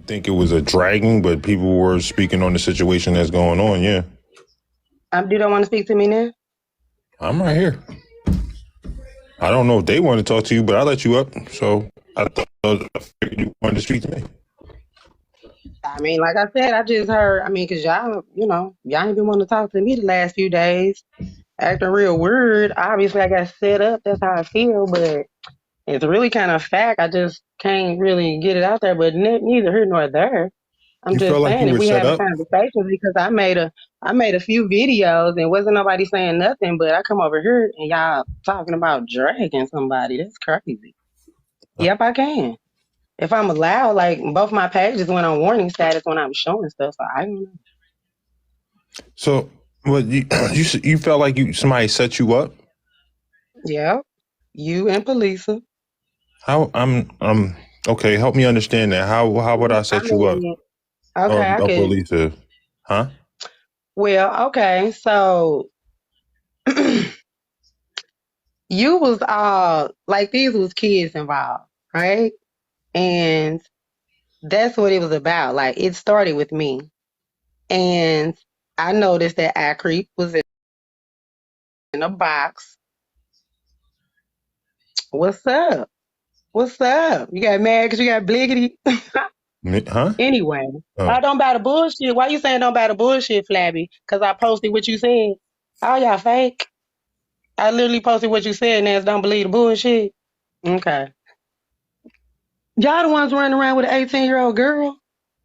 think it was a dragging, but people were speaking on the situation that's going on. Yeah, You don't want to speak to me now? I'm right here. I don't know if they want to talk to you, but I let you up. So I figured you wanted to speak to me. I mean, like I said, I just heard. I mean, cause y'all ain't been wanting to talk to me the last few days, acting real weird. Obviously, I got set up. That's how I feel, but it's really kind of fact. I just can't really get it out there. But neither here nor there. I'm You felt just like saying, you if were we set having up. conversations, because I made a few videos and wasn't nobody saying nothing, but I come over here and y'all talking about dragging somebody. That's crazy. Yep, I can. If I'm allowed, like both my pages went on warning status when I was showing stuff, so I don't know. So, what you felt like somebody set you up? Yeah, you and Polisa. How I'm okay. Help me understand that. How would I I set you up? mean, Or okay, I could. police? Huh? Well, okay, so you was all like these was kids involved, right? And that's what it was about. Like it started with me, and I noticed that Acre was in a box. What's up? What's up? You got mad because you got bliggity? Huh? Anyway, Oh, I don't buy the bullshit. Why you saying don't buy the bullshit, Flabby? Because I posted what you said. Oh, y'all fake. I literally posted what you said and ass don't believe the bullshit. Okay. Y'all the ones running around with an 18-year-old girl.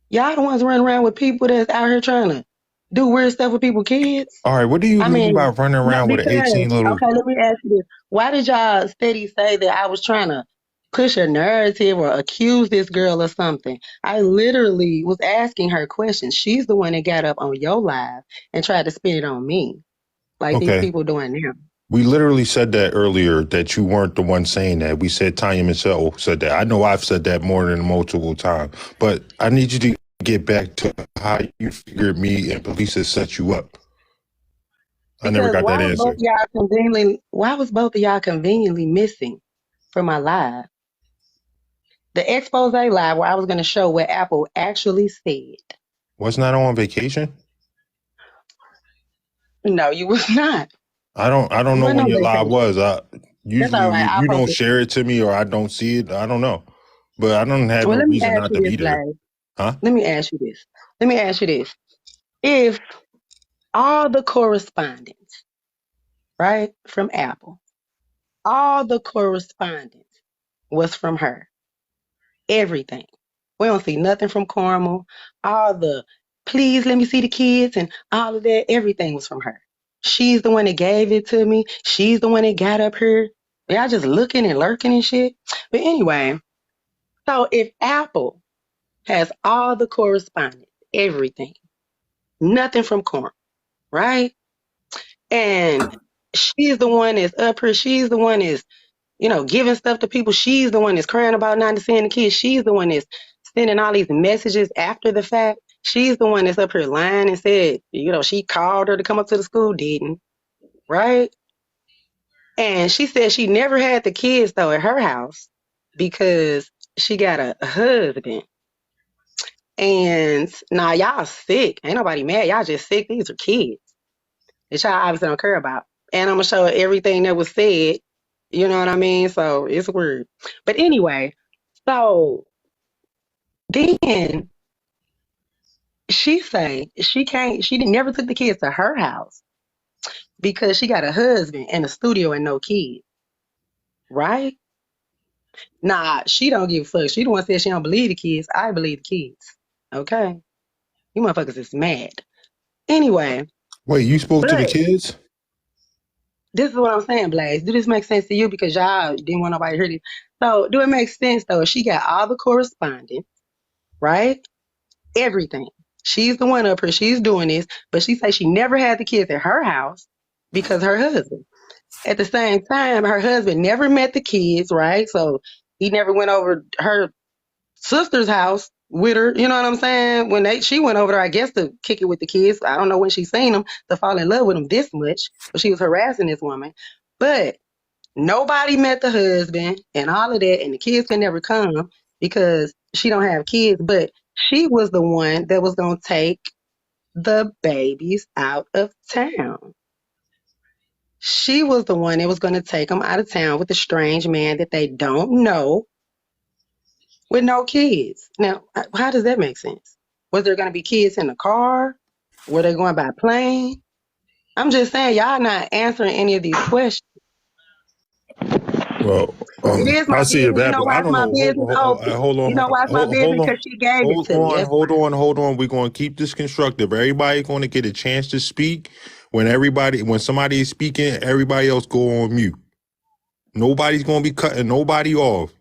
Y'all the ones running around with people that's out here trying to do weird stuff with people's kids. all right. What do you I mean mean, by running no, around with an because, 18 little? okay, let me ask you this. Why did y'all steady say that I was trying to push a narrative or accuse this girl of something? I literally was asking her questions. She's the one that got up on your live and tried to spin it on me, like these Okay. people doing now. We literally said that earlier that you weren't the one saying that. We said Tanya Michelle said that. I know I've said that more than multiple times, but I need you to get back to how you figured me and police had set you up. I never Because got that answer. why was both of y'all conveniently missing from my live? The expose live where I was going to show what Apple actually said. Wasn't I on vacation? No, you was not. I don't You know wasn't when on your live vacation. was. That's all Usually right. I'll you post don't it. share it to me or I don't see it. I don't know. But I don't have Well, no let me reason ask not you to this, be there. Blaze. Huh? Let me ask you this. Let me ask you this. If all the correspondence, right, from Apple, all the correspondence was from her, everything. We don't see nothing from Carmel. All the please let me see the kids and all of that, everything was from her. She's the one that gave it to me. She's the one that got up here. Y'all just looking and lurking and shit. But anyway, so if Apple has all the correspondence, everything, nothing from Carmel, right? And she's the one that's up here. She's the one that's, giving stuff to people. She's the one that's crying about not seeing the kids. She's the one that's sending all these messages after the fact. She's the one that's up here lying and said, she called her to come up to the school, didn't, right? And she said she never had the kids though at her house because she got a husband. And now y'all sick. Ain't nobody mad. Y'all just sick. These are kids that y'all obviously don't care about. And I'm gonna show her everything that was said. You know what I mean? So it's weird. But anyway, so then she say she never took the kids to her house because she got a husband and a studio and no kids, right? Nah, she don't give a fuck. She the one said she don't believe the kids. I believe the kids. Okay? You motherfuckers is mad. Anyway, Wait, you spoke to the but kids? this is what I'm saying, Blaze. Do this make sense to you? Because y'all didn't want nobody to hear this. So do it make sense though? She got all the correspondence, right? Everything. She's the one up here. She's doing this, but she says she never had the kids at her house because her husband. At the same time, her husband never met the kids, right? So he never went over her sister's house with her. You know what I'm saying? She went over there, I guess, to kick it with the kids. I don't know when she seen them to fall in love with them this much, but she was harassing this woman. But nobody met the husband and all of that, and the kids can never come because she don't have kids. But She was the one that was going to take the babies out of town. She was the one that was going to take them out of town with a strange man that they don't know with no kids. Now, how does that make sense? Was there going to be kids in the car? Were they going by plane? I'm just saying, y'all not answering any of these questions. Well, It is my I see it business. You know that, but why I it's don't my know. business? Oh, Hold on, you know why it's my business? hold on, Because she gave it to me. That's hold on. We're going to keep this constructive. Everybody's going to get a chance to speak. When somebody is speaking, everybody else go on mute. Nobody's going to be cutting nobody off.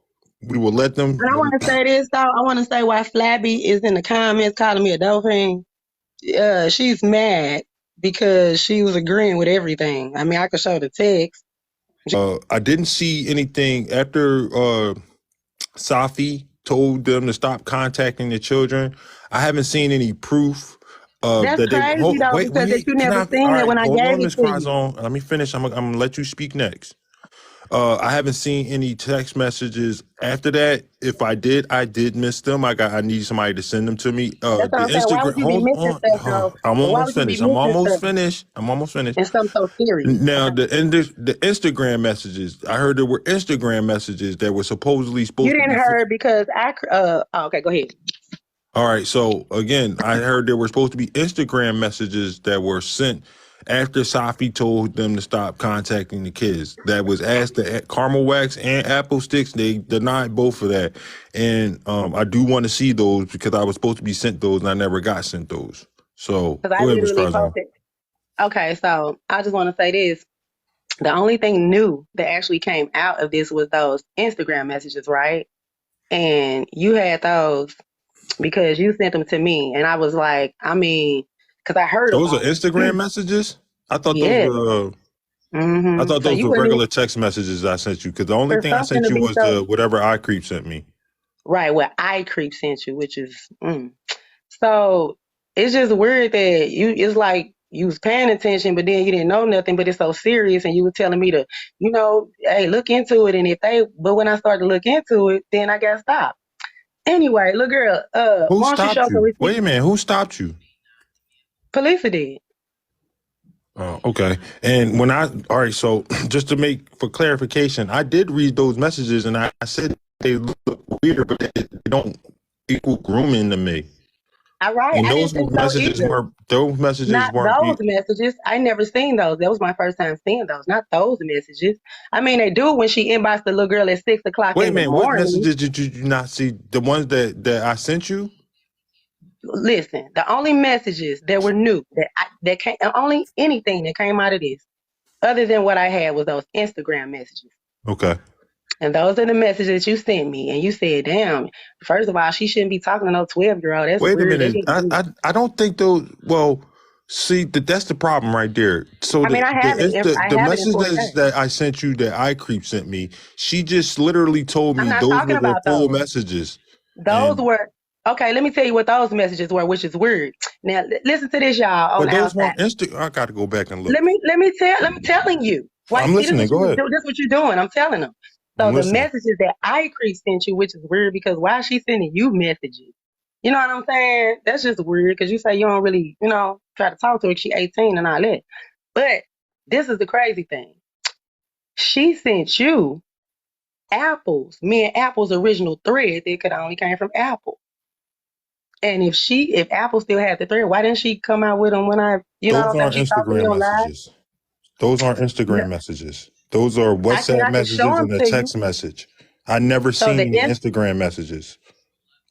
We will let them. And I want to say this, though. I want to say why Flabby is in the comments calling me a dolphin. She's mad because she was agreeing with everything. I mean, I could show the text. I didn't see anything after Safi told them to stop contacting the children. I haven't seen any proof That's that they. crazy, though, because that you Can never I? seen All it right, when I hold gave on, it Miss to you. Crazon. Let me finish. I'm gonna let you speak next. I haven't seen any text messages after that. If I did miss them. I need somebody to send them to me. That's what The I'm saying. Why would Instagram. you be Hold missing on. stuff, though? I'm But why almost would you be finished. I'm missing almost stuff finished. I'm almost finished. and something so serious? Now Okay. the Instagram messages. I heard there were Instagram messages that were supposedly You supposed to didn't be. hear because okay, go ahead. All right. So again, I heard there were supposed to be Instagram messages that were sent after Safi told them to stop contacting the kids. That was asked to Caramel Wax and Apple Sticks. They denied both of that, and I do want to see those because I was supposed to be sent those and I never got sent those. So Because I go ahead, Ms. literally Crazon. posted. Okay, so I just want to say this. The only thing new that actually came out of this was those Instagram messages, right? And you had those because you sent them to me, and I was like, I mean, because I heard Those are about Instagram them. messages. I thought those Yeah. were. I thought So those you were wouldn't even, regular text messages I sent you because the only for thing I something sent to you be was so the whatever iCreep sent me. right. What I creep sent you, which is so it's just weird that it's like you was paying attention, but then you didn't know nothing, but it's so serious, and you were telling me to, hey, look into it, and but when I started to look into it, then I got stopped. Anyway, little girl, Who why don't you show stopped some you? receipt? Wait a minute. Who stopped you? Police did. Oh, okay. And all right, so just to make for clarification, I did read those messages and I said they look weird, but they don't equal grooming to me. All right, And I didn't think so either. those messages Not weren't. those messages. I never seen those. That was my first time seeing those. Not those messages. I mean, they do when she inboxed the little girl at 6 o'clock Wait a in the minute. What morning. messages did you not see? The ones that I sent you? Listen, the only messages that were new that came, only anything that came out of this, other than what I had, was those Instagram messages. Okay. And those are the messages you sent me. And you said, "Damn, first of all, she shouldn't be talking to no 12-year-old. That's Wait a weird." They minute. didn't do. I don't think those. Well, see that's the problem right there. So I mean, I the have it in messages 4K. that I sent you that iCreep sent me, she just literally told I'm me not those talking were the about full those. messages. Those And were okay. Let me tell you what those messages were, which is weird. Now, listen to this, y'all. On but the those outside, weren't I got to go back and look. let me telling you. Why? I'm See, this listening. what you Go was ahead. doing. This what you're doing. I'm telling them. I'm So the listening. messages that I creep sent you, which is weird because why is she sending you messages? You know what I'm saying? That's just weird because you say you don't really, try to talk to her. She 18 and all that. But this is the crazy thing. She sent you me and Apple's original thread that could only came from Apple. And if Apple still had the thread, why didn't she come out with them when you know what Those I'm saying? aren't She talked to me Instagram on live. messages. Those aren't No, Instagram messages. Those are WhatsApp I can show messages them and a to you. text message. I never So seen any Instagram messages.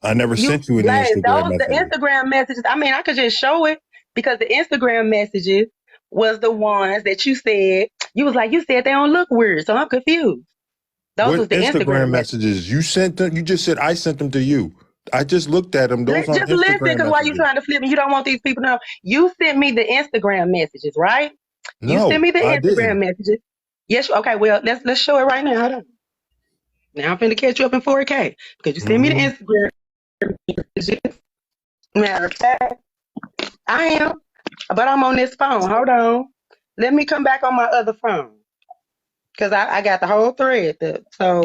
I never you sent you any like Instagram the messages. Instagram messages. I mean, I could just show it because the Instagram messages was the ones that you said you said they don't look weird, so I'm confused. Those What was the Instagram Instagram messages. messages you sent them? You just said I sent them to you. I just looked at them. Those aren't Just listen, Instagram because why you messages. trying to flip me? You don't want these people to know. You sent me the Instagram messages, right? You sent No, me the I Instagram didn't. messages. Yes. Okay. Well, let's show it right now. Hold on. Now I'm finna catch you up in 4K because you sent me the Mm-hmm. Instagram messages. Matter of fact, I am, but I'm on this phone. Hold on. Let me come back on my other phone because I got the whole thread. So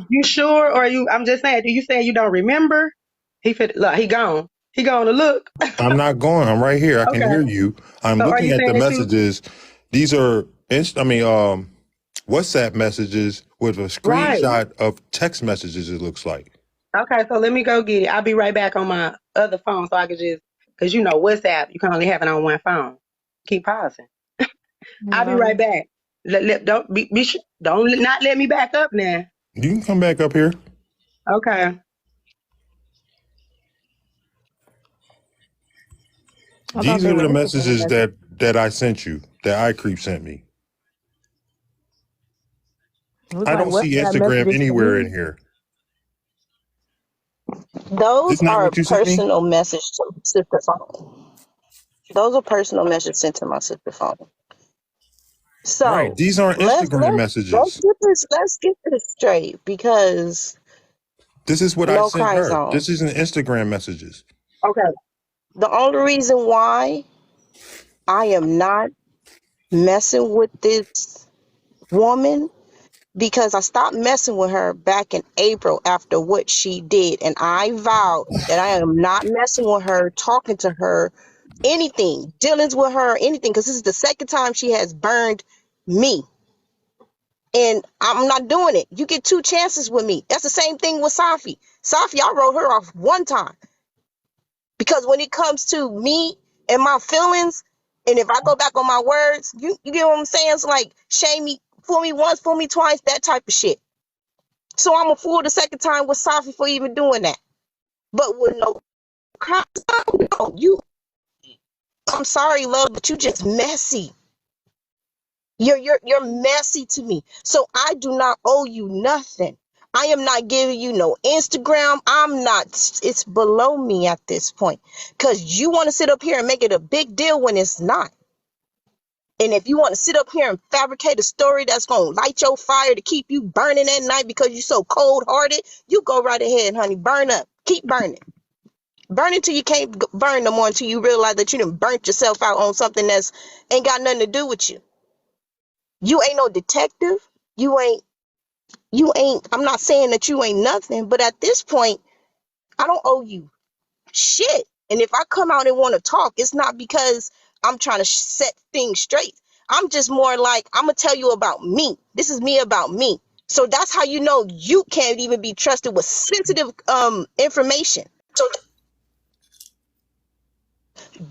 you sure or you? I'm just saying. Do you say you don't remember? Look, he gone. He gone to look. I'm not going. I'm right here. I can Okay. hear you. I'm So are looking you at the saying that you messages. These are WhatsApp messages with a right? screenshot of text messages. It looks like. Okay, so let me go get it. I'll be right back on my other phone so I can just because you know WhatsApp, you can only have it on one phone. Keep pausing. I'll be right back. Don't don't not let me back up now. You can come back up here. Okay. I thought These they are were the Instagram messages messages. that I sent you. That iCreep sent me. It was I like don't see WhatsApp Instagram messages to anywhere in me. here. Those Isn't that are what you sent me? personal messages to my sister phone. Those are personal messages sent to my sister phone. Right. So These aren't let's Instagram let's messages. let's get this straight because This is what I no sent cry her. zone. This isn't Instagram messages. Okay. The only reason why I am not messing with this woman because I stopped messing with her back in April after what she did, and I vowed that I am not messing with her, talking to her, anything, dealings with her, anything, because this is the second time she has burned me. And I'm not doing it. You get two chances with me. That's the same thing with Safi. Safi, I wrote her off one time. Because when it comes to me and my feelings, and if I go back on my words, you get what I'm saying? It's like shame me, fool me once, fool me twice, that type of shit. So I'm a fool the second time with Safi for even doing that. But with no no, I'm sorry, love, but you just messy. You're messy to me. So I do not owe you nothing. I am not giving you no Instagram. I'm not, it's below me at this point. Cause you want to sit up here and make it a big deal when it's not. And if you want to sit up here and fabricate a story that's gonna light your fire to keep you burning at night because you're so cold hearted, you go right ahead, honey. Burn up. Keep burning. Burn until you can't burn no more until you realize that you done burnt yourself out on something that's ain't got nothing to do with you. You ain't no detective. You ain't, I'm not saying that you ain't nothing, but at this point, I don't owe you shit. And if I come out and want to talk, it's not because I'm trying to set things straight. I'm just more like, I'm going to tell you about me. This is me about me. So that's how you know you can't even be trusted with sensitive information. So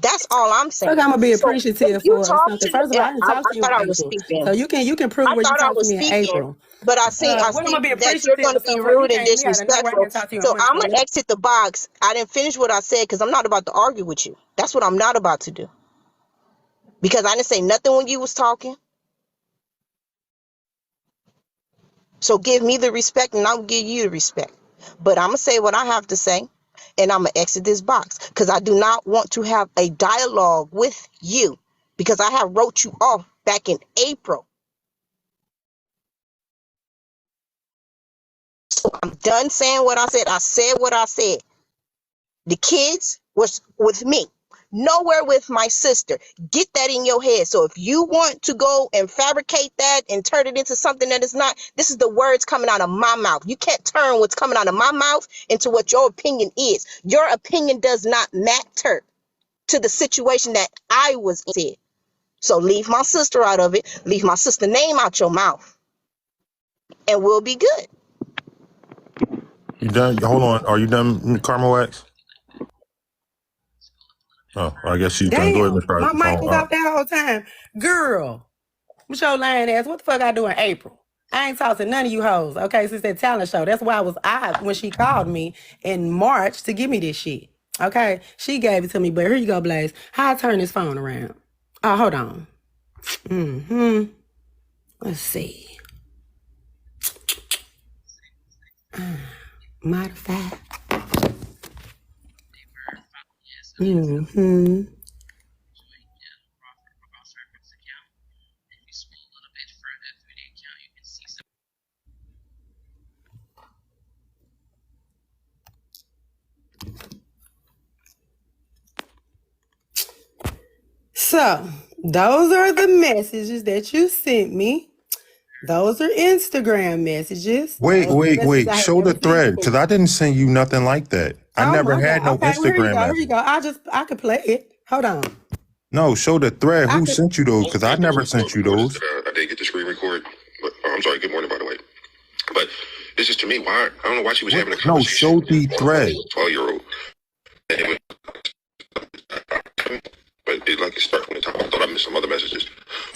that's all I'm Look, saying. I'm gonna be So if appreciative you for talk something. to First of all, I didn't I, talk I to you in thought I was April, speaking. so you can prove I where you thought I talked to was me in speaking, April. but I What I'm gonna see be that you're appreciative going to of be something. So you rude and came to me out of nowhere. I disrespectful. didn't talk to you in So I'm months. So gonna exit the box. I didn't finish what I said because I'm not about to argue with you. That's what I'm not about to do. Because I didn't say nothing when you was talking. So give me the respect and I'll give you the respect. But I'm gonna say what I have to say, and I'm gonna exit this box because I do not want to have a dialogue with you because I have wrote you off back in April. So I'm done saying what I said. I said what I said. The kids was with me, nowhere with my sister. Get that in your head. So if you want to go and fabricate that and turn it into something that is not, this is the words coming out of my mouth. You can't turn what's coming out of my mouth into what your opinion is. Your opinion does not matter to the situation that I was in. So leave my sister out of it. Leave my sister name out your mouth, and we'll be good. You done? Hold on. Are you done, Carmel X? Oh, I guess she's done. Go ahead, damn, Miss Carter. my mic was off that whole time. Girl, what's your lying ass? What the fuck I do in April? I ain't talked to none of you hoes. Okay, since that talent show. That's why I was odd when she called me in March to give me this shit. Okay, she gave it to me. But here you go, Blaze. How I turn this phone around? Oh, hold on. Let's see. Modify. So, those are the messages that you sent me. Those are Instagram messages. Wait. Those are the messages I have Show the never seen thread before. because I didn't send you nothing like that. I Oh never my had God. no Okay, well, here you Instagram go. Here you message. go. I could play it. Hold on. No, show the thread. I Who could. sent you those? Only Because thing I I did never was sent you before this those. that I did get the screen record. But I'm sorry. Good morning, by the way. But this is to me why I don't know why she was What? having a No, conversation show the on the phone thread. with a 12-year-old. And it was, but it like it started from the top. I thought I missed some other messages.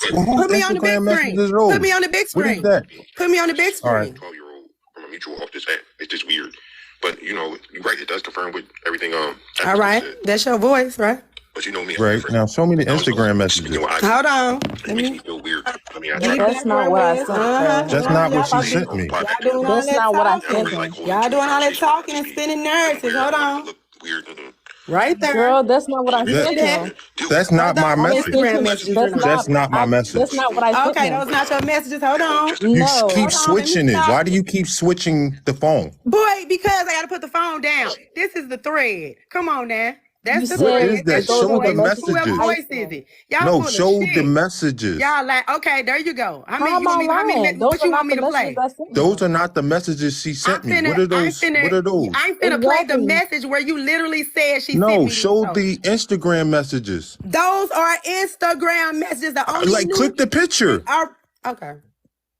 But Well, whose Put me on the big Instagram screen. messages are Put me those? on the big What is screen. that? Put me on the big All right. screen. 12-year-old from a mutual off this app. It's just weird. But you know, you're right. It does confirm with everything. All Apple right. said. That's your voice, right? But you know me, I'm Right. different. Now show me the I was Instagram speaking messages. with I. Hold on. It Let makes me me feel weird. I mean, I get try. it That's back not where it what I was. sent her. That's not what she Y'all sent me. y'all doing all That's that not what I talking. I don't sent really her. like holding Y'all too doing many all that conversations. I talking just and be spinning feeling narratives. weird. I Hold don't want it on. to look weird. Right there. Girl, that's not what I You That, see sent that? him. Deal with that's it. not my Are I those didn't send message. Instagram him. messages or That's not? not. That's not my That's message. not what I sent Okay, him. those not your messages. Hold That whole on. justification. You No. keep Hold on. Let me switching it. stop. Why do you keep switching the phone? Boy, because I gotta put the phone down. This is the thread. Come on now. That's You the What said is thread. that? That's your those Show are the the voice. messages Whoever messages. I voice is sent. it? Y'all No, full of show the shit. messages. Y'all like, okay, there you go. How How many am you I want me lying? Those what are you want not me the to messages play? I sent Those him. are not the messages she I'm sent me. What are those? What are those? finna play the Exactly. message where you literally said she sent No, me these. show So the Instagram messages. those are Instagram messages. The only Like, click the picture. are okay.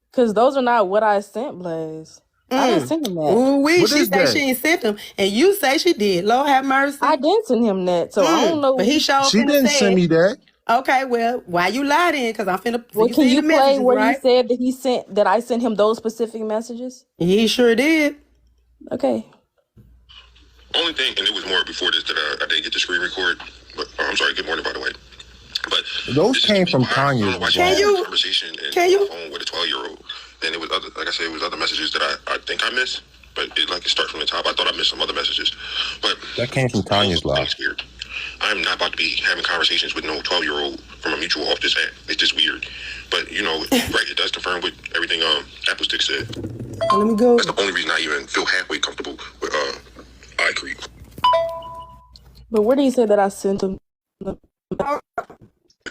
Because those are not what I sent, Blaze. I didn't send him that. Ooh, What she is say that? she ain't sent them, and you say she did. Lord have mercy. I didn't send him that. So I don't know. But he sure She finna didn't say send it. me that. Okay, well, why you lied in? Because I'm finna. Well, You can seen you the play messages, where he right? said that I sent him those specific messages? He sure did. Okay. Only thing, and it was more before this that I did get the screen record. But I'm sorry. Good morning, by the way. But Those this is came to me from why I don't know why Tanya's she was Can live. having a you? conversation and Can on the you? phone with a 12-year-old, and it was other, like I said, it was other messages that I think I missed. But it like it starts from the top. I thought I missed some other messages. But That came from Tanya's I'm live. scared. I'm not about to be having conversations with no 12-year-old from a mutual off this app. It's just weird. But you know, right? It does confirm with everything Apple Stick said. Let me go. That's the only reason I even feel halfway comfortable with iCreep. But where did he say that I sent him? But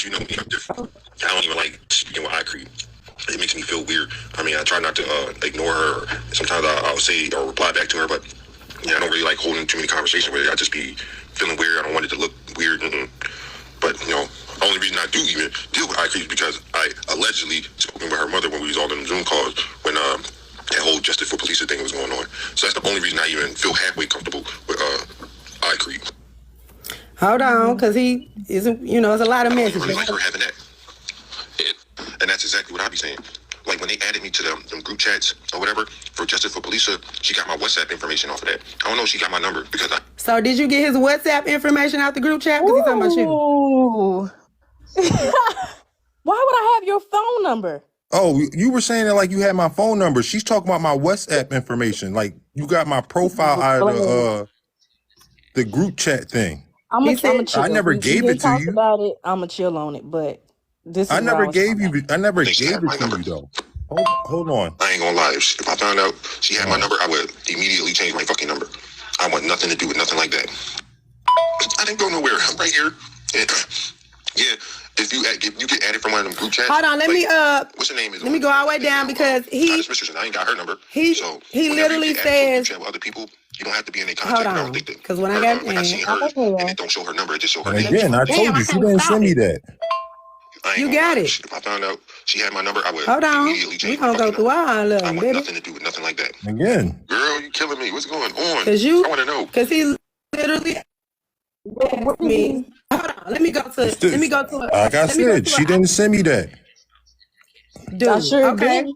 you know me, I'm different. I don't even like speaking with iCreep. It makes me feel weird. I mean, I try not to ignore her. Sometimes I'll say or reply back to her, but yeah, I don't really like holding too many conversations with her. I just be feeling weird. I don't want it to look weird. But you know, the only reason I do even deal with iCreep is because I allegedly spoken with her mother when we was all in the Zoom calls when that whole Justice for Police thing was going on. So that's the only reason I even feel halfway comfortable with iCreep. Hold on, because he isn't. You know, it's a lot of I don't even messages. really like her having that. And that's exactly what I be saying. Like when they added me to them group chats or whatever for Justice for Police, she got my WhatsApp information off of that. I don't know if she got my number because I. So did you get his WhatsApp information out the group chat? Because he's talking about you. Ooh. Why would I have your phone number? Oh, you were saying it like you had my phone number. She's talking about my WhatsApp information. Like you got my profile out of the group chat thing. I'm He a said- chill. I never gave it to talk you. about it. I'm a chill on it, but this is I what never was gave talking you. I never They gave have it my to number. you though. Hold on. I ain't gonna lie. If I found out she had my number, I would immediately change my fucking number. I want nothing to do with nothing like that. I didn't go nowhere. I'm right here. And, yeah, if you get added from one of them group chats. Hold on, let me What's her name? let me go all the way down because Goddess Mistress, and I ain't got her number. he so literally whenever you get added to a says- group chat with other people, you don't have to be in their contact. Hold I on, don't think that. because when I got like I seen I'm hers, okay, and it don't show her number. It just show her And name. again, I Damn, told I you she can't didn't stop send me it. that. I ain't You gonna got lie. it. If I found out she had my number, I would Hold on. immediately We change gonna my go fucking through number. all of I them, want baby. nothing to do with nothing like that. Again, Girl, you killing me. What's going on? Cause you, I want to know. cause he literally asked me. Hold on, let me go to. Let me go to. like I Let me go said, to. she didn't send me that. Dude, I sure okay, did.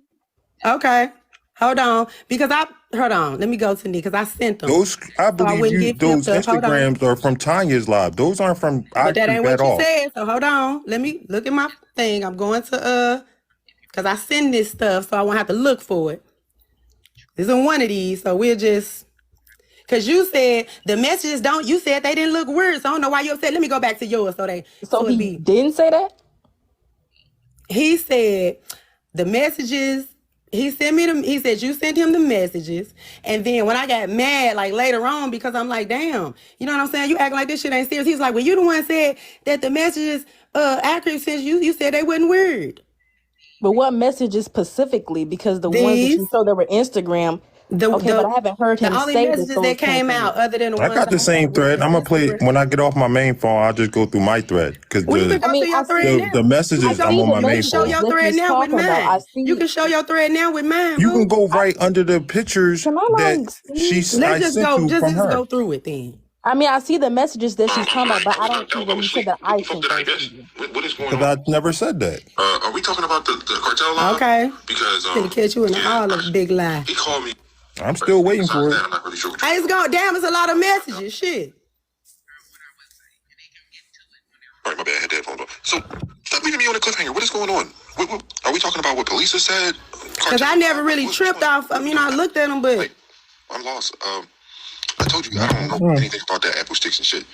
okay. Hold on, because hold on. Let me go to Nick because I sent them. Those, I believe wouldn't you. give him Those the- hold on. Instagrams are from Tanya's live. Those aren't from But that ain't iCreep what at you all. said. So hold on. Let me look at my thing. I'm going to because I send this stuff, so I won't have to look for it. This isn't one of these, so we'll just. Because you said the messages don't. You said they didn't look weird, so I don't know why you upset. Let me go back to yours, so So it he be. didn't say that? He said the messages. He sent me them. He said you sent him the messages, and then when I got mad, like later on, because I'm like, damn, you know what I'm saying? You acting like this shit ain't serious. He's like, well, you the one said that the messages, accurate since you said they wasn't weird. But what messages specifically? Because the ones that you These. showed that were Instagram, Okay, but I haven't heard The him only say that messages those that came came from out, you. other than the I ones got the I same got with thread. the I'm gonna play Instagram. when I get off my main phone. I'll just go through my thread because Well, you can I go through mean, your thread now. the messages I'm see on the my You main can show messages phone. your that thread he's now with talking about. I mine. You see. can show your thread now with mine, You can boo. go right under the pictures Can I that like see? I Let's just sent go. you from Just her. go through it then. I mean, I see the messages that she's I'm talking about, sorry, but I don't see I where was you said asleep. that What I the fuck sent did I those to miss? you. What is going Because on? I never said that. Are we talking about the cartel line? Okay. Because Gonna catch you in all of big lie. he called me. I'm still waiting for it. I'm not really sure what Hey, it's going damn. It's a lot of messages. Shit. All right, my bad. I had the headphones on. So, stop leaving me on a cliffhanger. What is going on? Are we talking about what police have said? Because I never really tripped off. I mean, I looked at them, but Like, I'm lost. I told you I don't know anything about that Apple Sticks and shit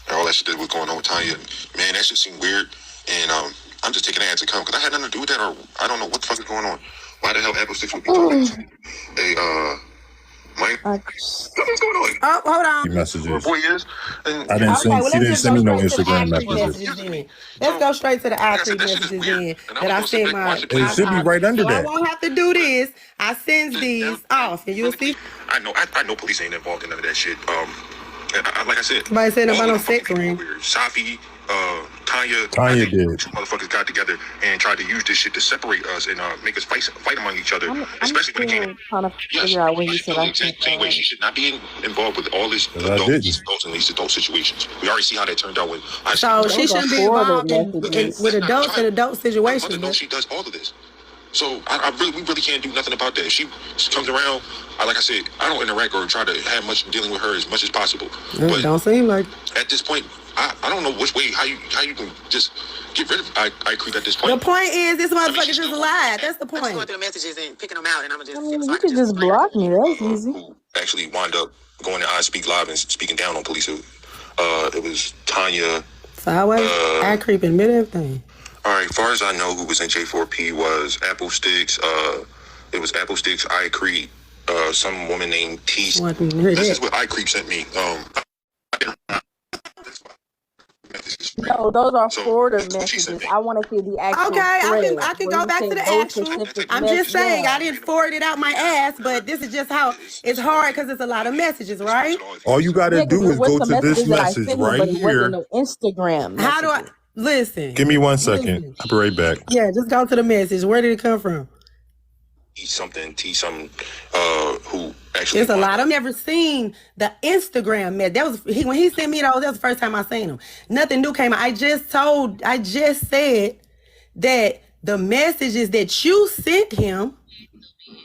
and all that shit that was going on with Tanya. Man, that shit seemed weird, and I'm just taking that as it comes because I had nothing to do with that, or I don't know what the fuck is going on. Why the hell Apple Sticks would be talking to a Mike? What's going on? oh, hold on. Messages. 4 years, and I didn't Okay, send. well, She let's didn't just send go me no straight to the Instagram iCreep messages. messages then. Let's go straight to the iCreep messages then that I sent my. It should be right under So I that. won't have to do this. I sends these off, and you'll see. I know police ain't involved in none of that shit. Like I said, Somebody said about all no of the fucking sex people ring. over here, Safi, Tanya, Tanya I think did. two motherfuckers got together and tried to use this shit to separate us and make us fight among each other. I'm Especially when it came still in. trying to Yes, figure out where I you should said feel the I sent exact same way. She should not be involved with all this I didn't. adults in these adult situations. We already see how that turned out when I So she Those are shouldn't be horrible involved in messages. with adults in adult situations. Mother knows she does all of this. So we really can't do nothing about that. If she comes around, like I said, I don't interact or try to have much dealing with her as much as possible. But Don't seem like. at this point, I don't know which way how you can just get rid of iCreep at this The point. point is, this motherfucker she's just still- lied. That's the I'm just going point. through the messages and picking them out, and I'm I just. mean, So you I can could just block me. That's easy. Who actually wound up going to I Speak Live and speaking down on police. It was Tanya. So I creep and admit everything. All right, far as I know, who was in J4P was Apple Sticks. It was Apple Sticks, iCreep, some woman named T. Wasn't hear This that. is what iCreep sent me. No, those are So, forwarded that's what she messages. sent me. I want to see the actual Okay, thread. I can where go you back say to the those actual. specific I'm just saying, yeah. I didn't forward it out my ass, but this is just how it's hard because it's a lot of messages, right? All you got to Yeah, because do it is was go some to this messages that I message sent him, right but it wasn't here. no Instagram messages. How do I listen? Give me 1 second. Listen. I'll be right back. Yeah, just go to the message. Where did it come from? T something, who actually. It's a lot. I've never seen the Instagram message. That was when he sent me those. That was the first time I seen him. Nothing new came out. I just said that the messages that you sent him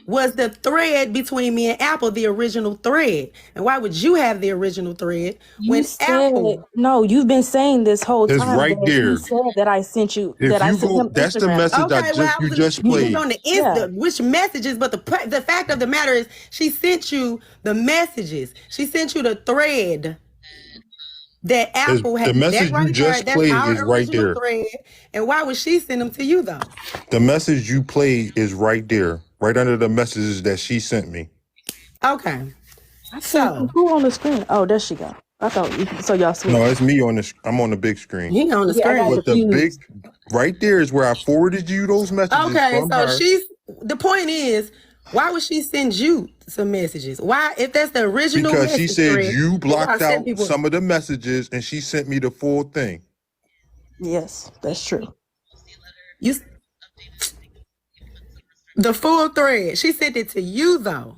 was the thread between me and Apple, the original thread. And why would you have the original thread when Apple? No, you've been saying this whole It's time right that there. he said that I sent you If that I you sent go, him that's the Instagram. message Okay, well, you just you played. was on the Yeah. which messages, but the fact of the matter is she sent you the messages. She sent you the thread that Apple had. the message that right you just there, played that's our is right original there. thread. And why would she send them to you though? The message you played is right there, right under the messages that she sent me. Okay. So who on the screen? Oh, there she go. I thought so y'all see. No, it's me on the. I'm on the big screen. He on the Yeah, I screen. got But the big right there is where I forwarded you those messages. Okay, from so her. the point is, why would she send you some messages? Why, if that's the original Because she message said thread, you why blocked send out people- some of the messages and she sent me the full thing. Yes, that's true. The full thread. She sent it to you though.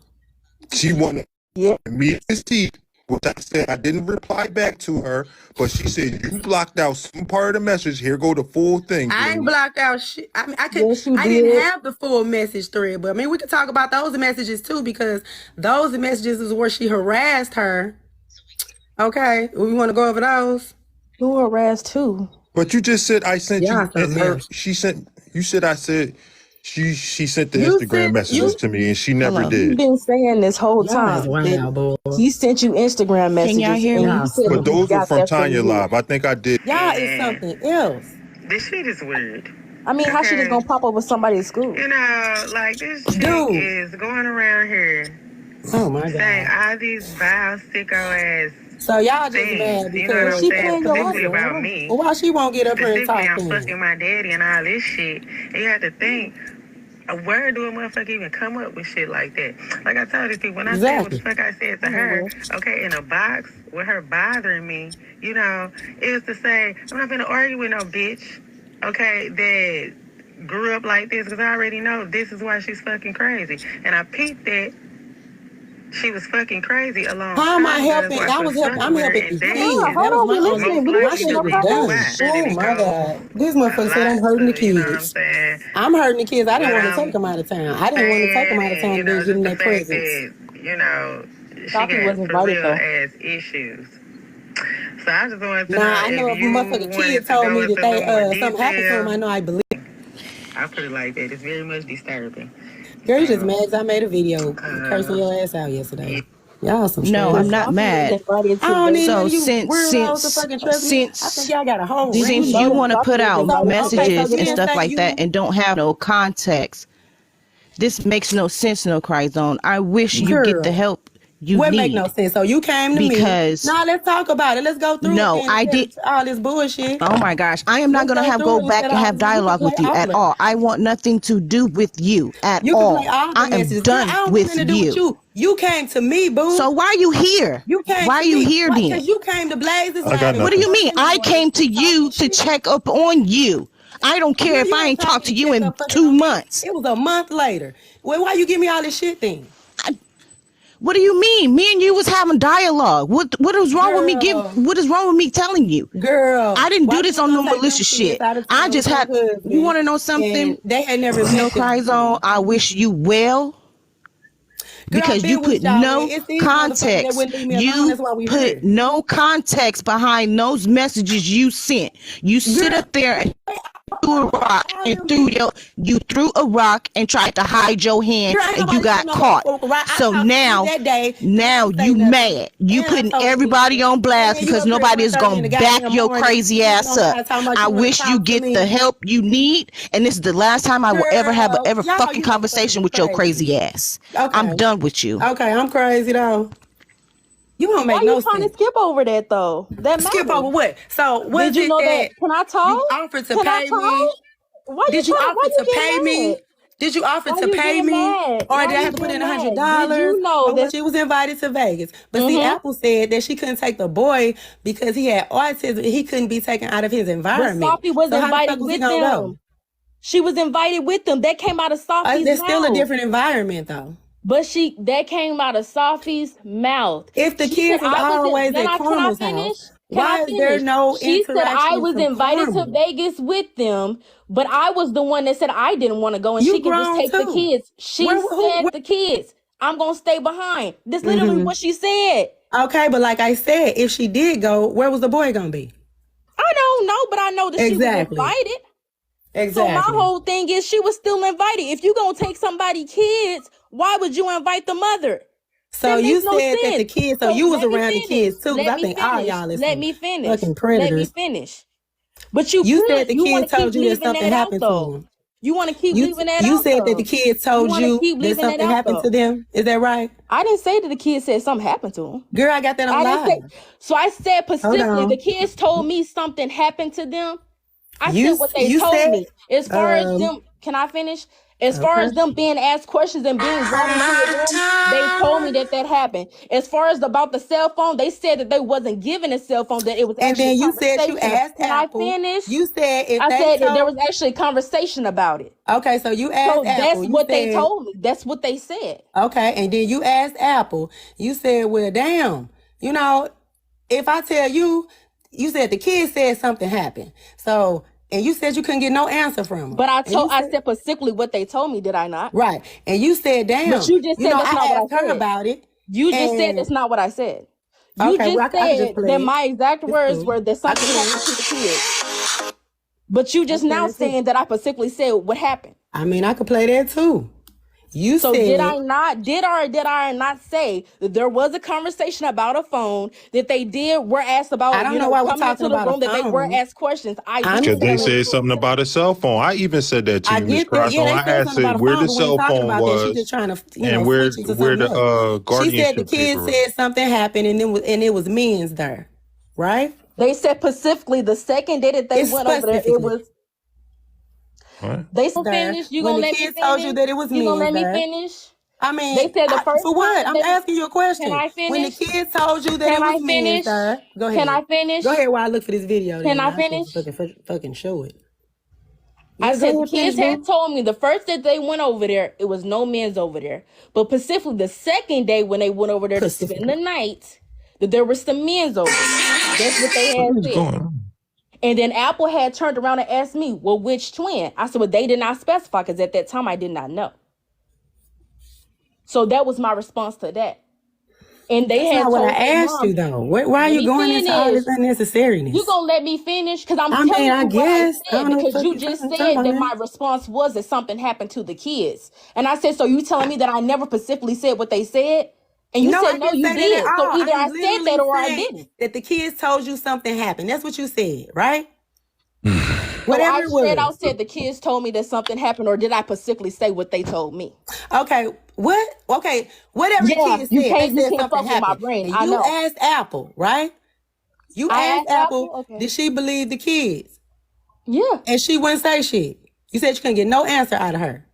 She wanted Yeah. me to see, which I said I didn't reply back to her, but she said you blocked out some part of the message. Here go the full thing. I ain't blocked out shit. I mean, I could. Yes, you I didn't did. have the full message thread, but I mean, we could talk about those messages too because those messages is where she harassed her. Okay, we want to go over those. Who harassed who? But you just said I sent Yeah, you. I And said her, yes. she sent. You said I said. She sent the You Instagram said- messages you- to me, and she never You've did. been saying this whole Y'all time. is wild, boy. He sent you Instagram messages. y'all hear and me? you said But he those were got from that Tanya you. Live. I think I did. Y'all is something else. This shit is weird. I mean, how she just Okay. gonna pop up with somebody at school? You know, like this chick Dude. is going around here Oh my saying god. all these vile, sicko ass So y'all just things. mad You know what because I'm She saying? playing your Specifically husband, about right? me. well, why she won't get up here and talk Specifically, I'm to him? fucking my daddy and all this shit. And you have to think, Where do a motherfucker even come up with shit like that? Like I told these people, when I said what the Exactly. fuck I said to her, okay, in a box with her bothering me, you know, it was to say, I'm not gonna argue with no bitch, okay, that grew up like this, because I already know this is why she's fucking crazy. And I peeped that she was fucking crazy alone. How am I helping? I'm helping the kids. Hold That was on, we my listening. We my listening. shit No was problem. done. Oh my God. This motherfucker said I'm hurting the You know what I'm kids. saying? I'm hurting the kids. I didn't But want to take them out of town. I didn't want to take them out of town you and know, then give them just their the fact presents. that, you know, she Sophie got wasn't for invited real though. ass issues. So I just wanted to Nah, know I know if if a you motherfucking wanted kid to told go me into that a little more they something happened to them, I detail. know I believe. I put it like that. It's very much disturbing. Girl, you just mad 'cause I made a video cursing Uh, your ass out yesterday. Y'all some No, But I'm stress. not Sophie was mad. invited I to don't the. need none So of you weirdos to since fucking trust me. I think since y'all got a whole Do you since ring. know you that want to Sophie put was out So, invited to okay, so messages and then stuff say like that you, and don't have no context, this makes no sense, no Cry Zone. I wish you get the girl, help you what make no need sense? So you came to me. because Now let's talk about it. Let's go through it no, then I instead did. of all this bullshit. Oh my gosh, I am not Let's gonna go have through go it instead back of and all have this. You can dialogue play with you all at of it. all. I want nothing to do with you at You can play all. all the I am messages. Girl, I done don't want with nothing to do with you. you. You came to me, So boo. why are you here? You came Why are to you me. here Why? then? Because you came to Blaze's I live got and What was do nothing. you mean? fucking I annoying came to and you talking to shit. check up on you. I don't care Girl, if you I ain't ain't called talked me to to you check in up fucking 2 on me. months. It was a month later. Well, why you give me all this shit then? What do you mean? Me and you was having dialogue. What is wrong with me Girl, what is wrong with me telling you? I girl, didn't why do you this was on gonna no take them malicious kids shit. out of I town just with had her you husband want to know and something? they had never No met Cry Zone. before? I wish you well Girl, I because you been with put y'all when no it's these motherfuckers that context. wouldn't leave me alone. You That's why we put here. no context behind those messages you sent. You sit Girl, up there and threw a rock all and them bitches. you threw a rock and tried to hide your hand Girl, ain't and you nobody threw got no caught. motherfucker right. I So talked to you now that day. You now ain't say you nothing. mad. You And I putting told you everybody on blast and you because up here at nobody is 1:30 in the gonna back goddamn your morning crazy getting ass on my up. ass talking about I you want to wish you talk to get the me. help you need, and this is the last time I will ever have Girl, ever y'all, fucking you motherfuckers conversation is with your crazy. crazy ass. I'm Okay. done with you. Okay, I'm crazy though. You don't Why make you no trying to sense. skip over that though? That Skip over matters. what? So Did was you it know that? that Can I you talk? offered to Can I pay me? talk? Why you Did you trying? Why offer you to pay getting mad? me? Did you offer Why to you pay getting me? mad? Or Why did I you have to put in getting mad? Did $100? you know Or that? was she was invited to Vegas? But see, Mm-hmm. Apple said that she couldn't take the boy because he had autism. He couldn't be taken out of his But environment. Sophie was So how the fuck invited was he with gonna go? them. She was invited with them. That came out of Sophie's There's still a mouth. different environment though. But that came out of Sophie's mouth. If the She said kids are I wasn't. always at Can I Karma's house, finish? Can I why is there finish? no She said I interaction was from invited to Karma? Vegas with them, but I was the one that said I didn't want to go and she You can just grown take the too. kids. She said the kids. I'm gonna stay behind. That's literally what she said. Okay, but like I said, if she did go, where was the boy gonna be? I don't know, but I know that she was Exactly. invited. Exactly. So my whole thing is she was still invited. If you gonna take somebody's kids, why would you invite the mother? So That you makes no said that the sense. kids, so you was let me around the finish. kids too, because Let I me think all finish. y'all is Let some me finish. fucking Let me predators. finish. But you said the want kids to keep told you that leaving something that out happened to though. them. You want to keep leaving that You out said that the though. kids You told want to you keep that leaving that something out happened to though. them. Is that right? I didn't say that the kids said something happened to them. Girl, I got that on I didn't say. live. So I said Hold specifically the on. kids told me something happened to them. I said You what they you told said me. As far as them, can I finish? As far okay. as them being asked questions and being brought into the room, they told me that happened. As far as about the cell phone, they said that they wasn't given a cell phone, that it was And actually a then you said you conversation. asked Can I Apple. finish? You said if I they said that there was told actually a conversation about it. okay, so you asked So Apple. that's You what they said told me. That's what they said. okay, and then you asked Apple. You said, well, damn, you know, if I tell you, you said the kid said something happened. So, and you said you couldn't get no answer from them. But I said, said specifically what they told me, did I not? right. And you said, damn, But you just said that's not I what I asked her said. about it. You just said And that's not what I said. You okay, just well, I could just said play that it. my exact It's words cool. were that I something can happened to the kids. But you just play now that too. saying that I specifically said what happened. I mean, I could play that too. You So said did I not say that there was a conversation about a phone, that they were asked about, I don't know why we're coming into talking the about a room, that they were phone. asked questions. I I'm did Because they say telling said that. something about a cell phone. I even said that to I you, Miss get that. Yeah, Crosson. they I said asked something it about a where phone, the but we ain't cell talking phone about that. She just was trying to, and where switch it to where something else. the She said the guardianship kid paper was. said something happened and it was men's there, right? They said specifically the second day that they It's went over there, it specifically. was What? They still There, finish. You when gonna the let me kids told you finish? that it was You gonna men let me there. finish? I They mean, said the first for what? time I'm they asking you a question. can I When the finish? kids told you that Can it I was men, finish? sir, go Can I ahead. finish? Go ahead while I look for this video. Can Then I I can finish? fucking show it. I Yeah, go said the ahead, finish, kids had boo. told me the first day they went over there, it was no men's over there. But specifically the second day when they went over there to spend the Pacifically. night, that there were some men's over there. That's what they had What is said. going on? And then Apple had turned around and asked me, well, which twin? I said, well, they did not specify because at that time I did not know. So that was my response to that. And they That's had not what I told their asked you mom, though. Why are let you me going into all finish. this unnecessariness? You gonna let me finish? Because I'm I mean, telling I you what I guess. I said, don't know what the because fuck you you just talking said about, that man. my response was that something happened to the kids. And I said, so you telling me that I never specifically said what they said? And you No, said, I no, didn't you say that at did. So all. either I I said that literally or I said didn't. that the kids told you something happened. That's what you said, right? So Whatever I it straight out was. said the kids told me that something happened, or did I specifically say what they told me? Okay, what? Okay, whatever the Yeah, kids you said, they can't said something fuck with my happened. brain. And I you know. asked Apple, right? You I asked asked Apple, Apple, okay. did she believe the kids? Yeah. And she wouldn't say shit. You said you couldn't get no answer out of her.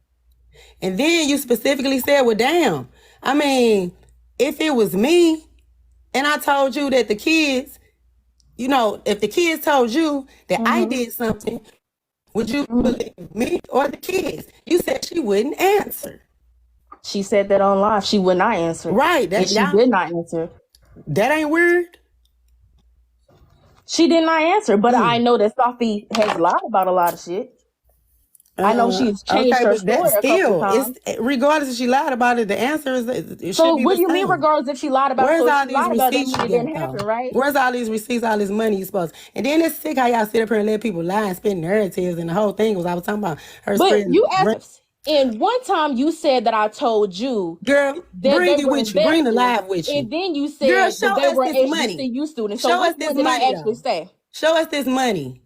And then you specifically said, well, damn. I mean, if it was me and I told you that the kids, you know, if the kids told you that I did something, would you believe me or the kids? You said she wouldn't answer. She said that on live. She would not answer. Right. And she did not answer. That ain't weird. She did not answer, but I know that Sophie has lied about a lot of shit. I know she's changed Okay, her but that story a couple still, times. it's regardless if she lied about it, the answer is it So should be what the do you mean same. regardless if she lied about it? Where's So if all she these lied about it, receipts that you mean it got didn't happen, though? right? Where's all these receipts, all this money you supposed? And then it's sick how y'all sit up here and let people lie and spin narratives, and the whole thing was I was talking about her But spreading. you asked, and one time you said that I told you Girl, that bring they it were with you. Bring the investors, live with you. and then you Girl, said show that they us were this money. HBCU students. So Show us which this one did I money actually though. say? Show us this money.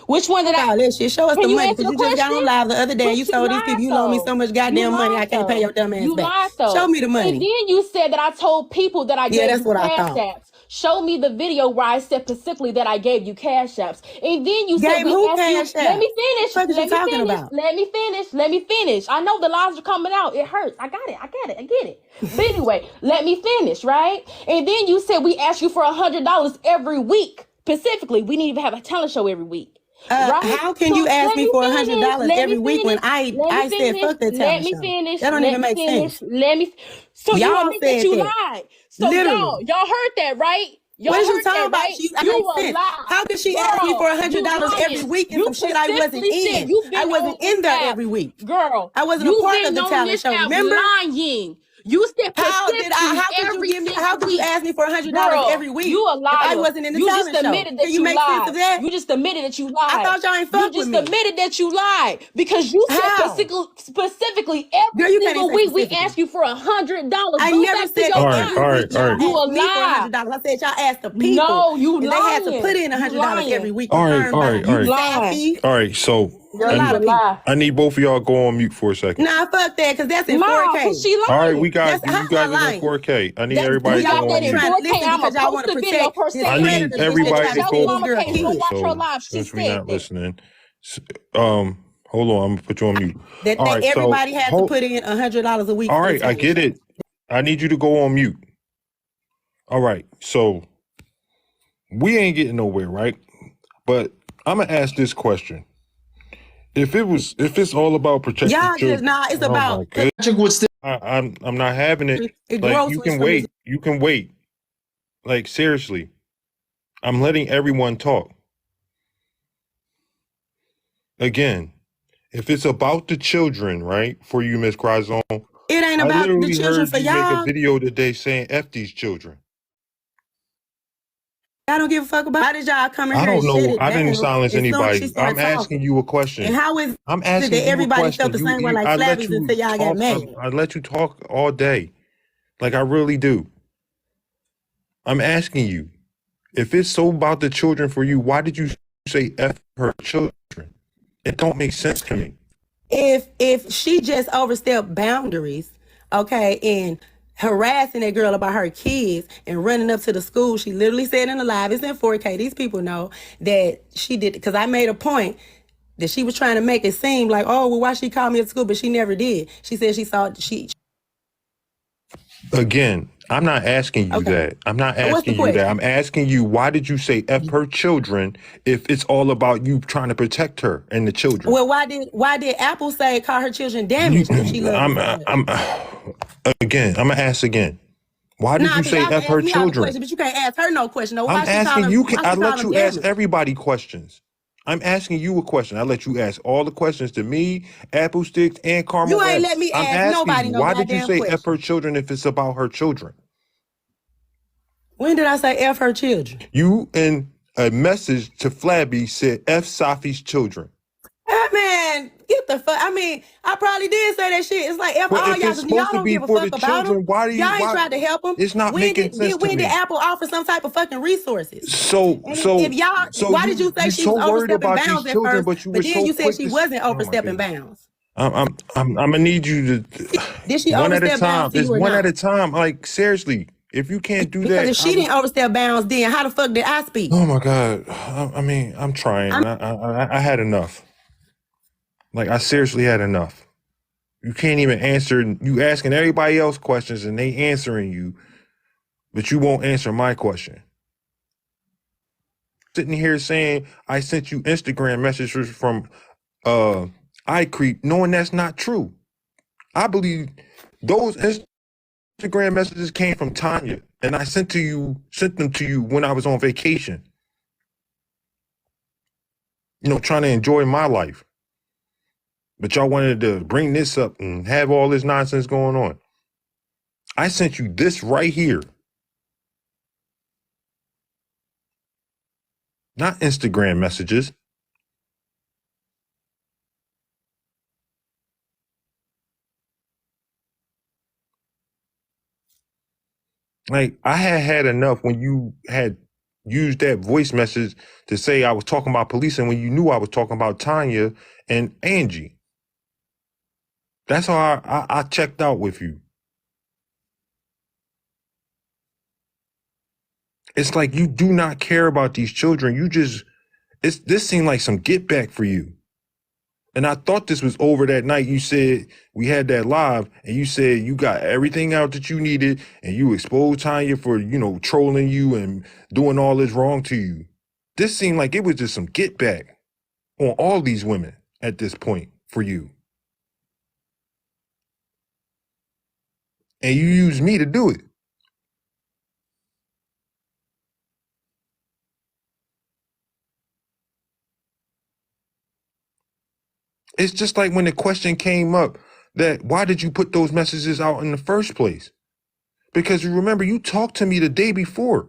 Which one did Fuck I? all that shit. Show us Can the you money. answer Because the you just got on question? live the other day and you But you told these lied people you loan me though. so much You goddamn money I lied can't pay though. your dumb ass You back. lied though. Show me the And money. then you said that I told people that I Yeah, gave that's you what I cash thought. apps. Show me the video where I said specifically that I gave you cash apps. And then you said Gave we who asked you. cash Let apps? me finish. What the fuck is you Let me talking finish. about? Let me finish. Let me finish. I know the lies are coming out. It hurts. I got it. I get it. I get it. But anyway, let me finish, right? And then you said we asked you for $100 every week. Specifically, we need to have a talent show every week. Right? How can So you ask let me me for finish. $100 Let every me week when finish. Let me I said finish. fuck that Let talent me show? finish. That don't Let even me make finish. sense. Let me. So you Y'all admit that said you that. lied. So Literally. y'all heard that, right? Y'all What is you heard talking that, about? right? That You makes a sense. lie. How could she ask me for Girl, you $100 every lying. week and You some shit I wasn't specifically said in? you've I been wasn't on this in there app. every week. Girl, I wasn't a you've part of been the on talent this show. app Remember? lying. You said specifically How could you every give me? How single could you week. ask me for $100 every Girl, week you a if I liar. wasn't in the You just talent show? admitted Can that you you make sense lied. of that? You just admitted that you I lied. thought y'all ain't You fuck with just me. admitted that you lied because you said How? specifically every Girl, you can't even single say week we specifically. ask you for $100. I Go never back to said your that All right, every all lies. right, week all y'all right. You a asked me for lie. $100. I said y'all asked the people. No, you And they had to lying. put in You $100 every lying. week. All right, Confirmed all by right, all You right. lying. Safi. All right, so A You lot a of people. lie. I need both of y'all to go on mute for a second. Nah, fuck that, because that's in Nah, 4K. cause she All right, lying. we got That's how you am I guys is in lying? 4K. I need That's everybody We to got go that on in mute. trying to 4K. listen I'ma because y'all post want to the video of protect her this I saying that. need predator that everybody tried to to Tell kill go. this Mama girl K to go Okay, kids. watch her so live. She since we're said not that. listening, hold on, I'm gonna put you on mute. That All right, so everybody had to put in $100 a week all for the right, I talent get show. it. I need you to go on mute. All right, so we ain't getting nowhere, right? But I'm gonna ask this question: if it's all about protecting Y'all just children, it's oh about my goodness, I'm not having it. it Like grows you from can wait, you can wait. Like seriously, I'm letting everyone talk. Again, if it's about the children, right, for you, Miss Cryzone, it ain't I about the literally children heard for you make a y'all. video today saying F these children. I don't give a fuck about. Why did y'all come in I here and don't shut know. it I didn't down silence as soon as she anybody. started I'm asking talking? you a And question. how is I'm it asking that you a everybody felt question. the same way like I let Slabbies you until y'all got talk. mad? I let you talk all day. Like I really do. I'm asking you, if it's so about the children for you, why did you say F her children? It don't make sense to me. If she just overstepped boundaries, okay, and harassing that girl about her kids and running up to the school, she literally said in the live, it's in 4K. These people know that she did, because I made a point that she was trying to make it seem like, oh, well, why she called me at school, but she never did. She said she saw she. Again, I'm not asking you Okay. that. I'm not So what's the asking you that. question? I'm asking you, why did you say F her children if it's all about you trying to protect her and the children? Well, why did Apple say call her children damaged if she loved them so much? Again, I'm gonna ask again. Why did you Because say y'all F can her ask me all the children? questions, but you can't ask her no question. No, why I'm she call asking them? you. Why she I call let them you ask damaged? everybody questions. I'm asking you a question. I let you ask all the questions to me, Apple Sticks, and Karma You ain't Rap. let me I'm ask asking nobody you, no why did you goddamn say F question. her children if it's about her children? When did I say F her children? You in a message to Flabby said F Safi's children. Man, get the fuck. I mean, I probably did say that shit. It's like F But all if y'all, it's because y'all supposed to don't be give a for the fuck about them. children, why do you? Y'all ain't Why? tried to help them. It's not making sense to When did me. Apple offer some type of fucking resources? So, And so, if y'all, so why did you say you she was so worried overstepping about these bounds at children, first, but you were but then so you said quick she to. wasn't Oh my overstepping goodness. bounds? I'm gonna need you to Did she one at a overstep bounds time. to It's you or one at not? a time. Like seriously, if you can't do Because that, if she didn't overstep bounds, then how the fuck did I speak? oh my god. I mean, I'm trying. I had enough. Like I seriously had enough. You can't even answer. You asking everybody else questions and they answering you, but you won't answer my question. Sitting here saying I sent you Instagram messages from iCreep, knowing that's not true. I believe those Instagram messages came from Tanya, and I sent them to you when I was on vacation. You know, trying to enjoy my life. But y'all wanted to bring this up and have all this nonsense going on. I sent you this right here. Not Instagram messages. Like, I had enough when you had used that voice message to say I was talking about police, and when you knew I was talking about Tanya and Angie. That's how I checked out with you. It's like you do not care about these children. This seemed like some get back for you. And I thought this was over that night. You said we had that live, and you said you got everything out that you needed, and you exposed Tanya for, trolling you and doing all this wrong to you. This seemed like it was just some get back on all these women at this point for you. And you used me to do it. It's just like when the question came up that why did you put those messages out in the first place? Because you remember, you talked to me the day before.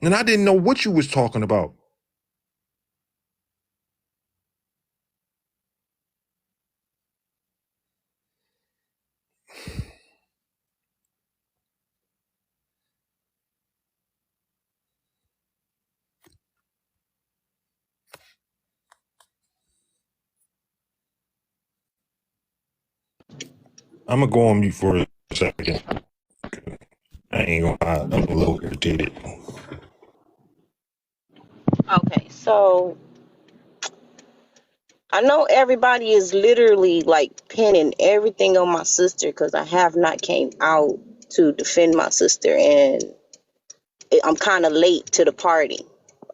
And I didn't know what you was talking about. I'm going to go on mute for a second. I ain't going to hide. I'm a little irritated. Okay, so I know everybody is literally like pinning everything on my sister because I have not came out to defend my sister, and I'm kind of late to the party.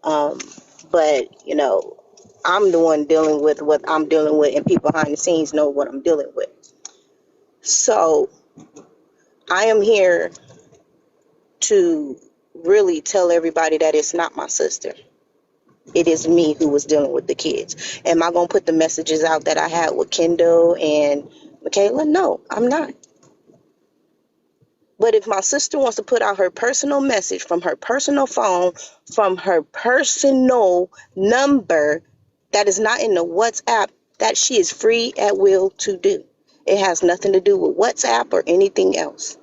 But I'm the one dealing with what I'm dealing with, and people behind the scenes know what I'm dealing with. So I am here to really tell everybody that it's not my sister. It is me who was dealing with the kids. Am I going to put the messages out that I had with Kendall and Michaela? No, I'm not. But if my sister wants to put out her personal message from her personal phone, from her personal number that is not in the WhatsApp, that she is free at will to do. It has nothing to do with WhatsApp or anything else.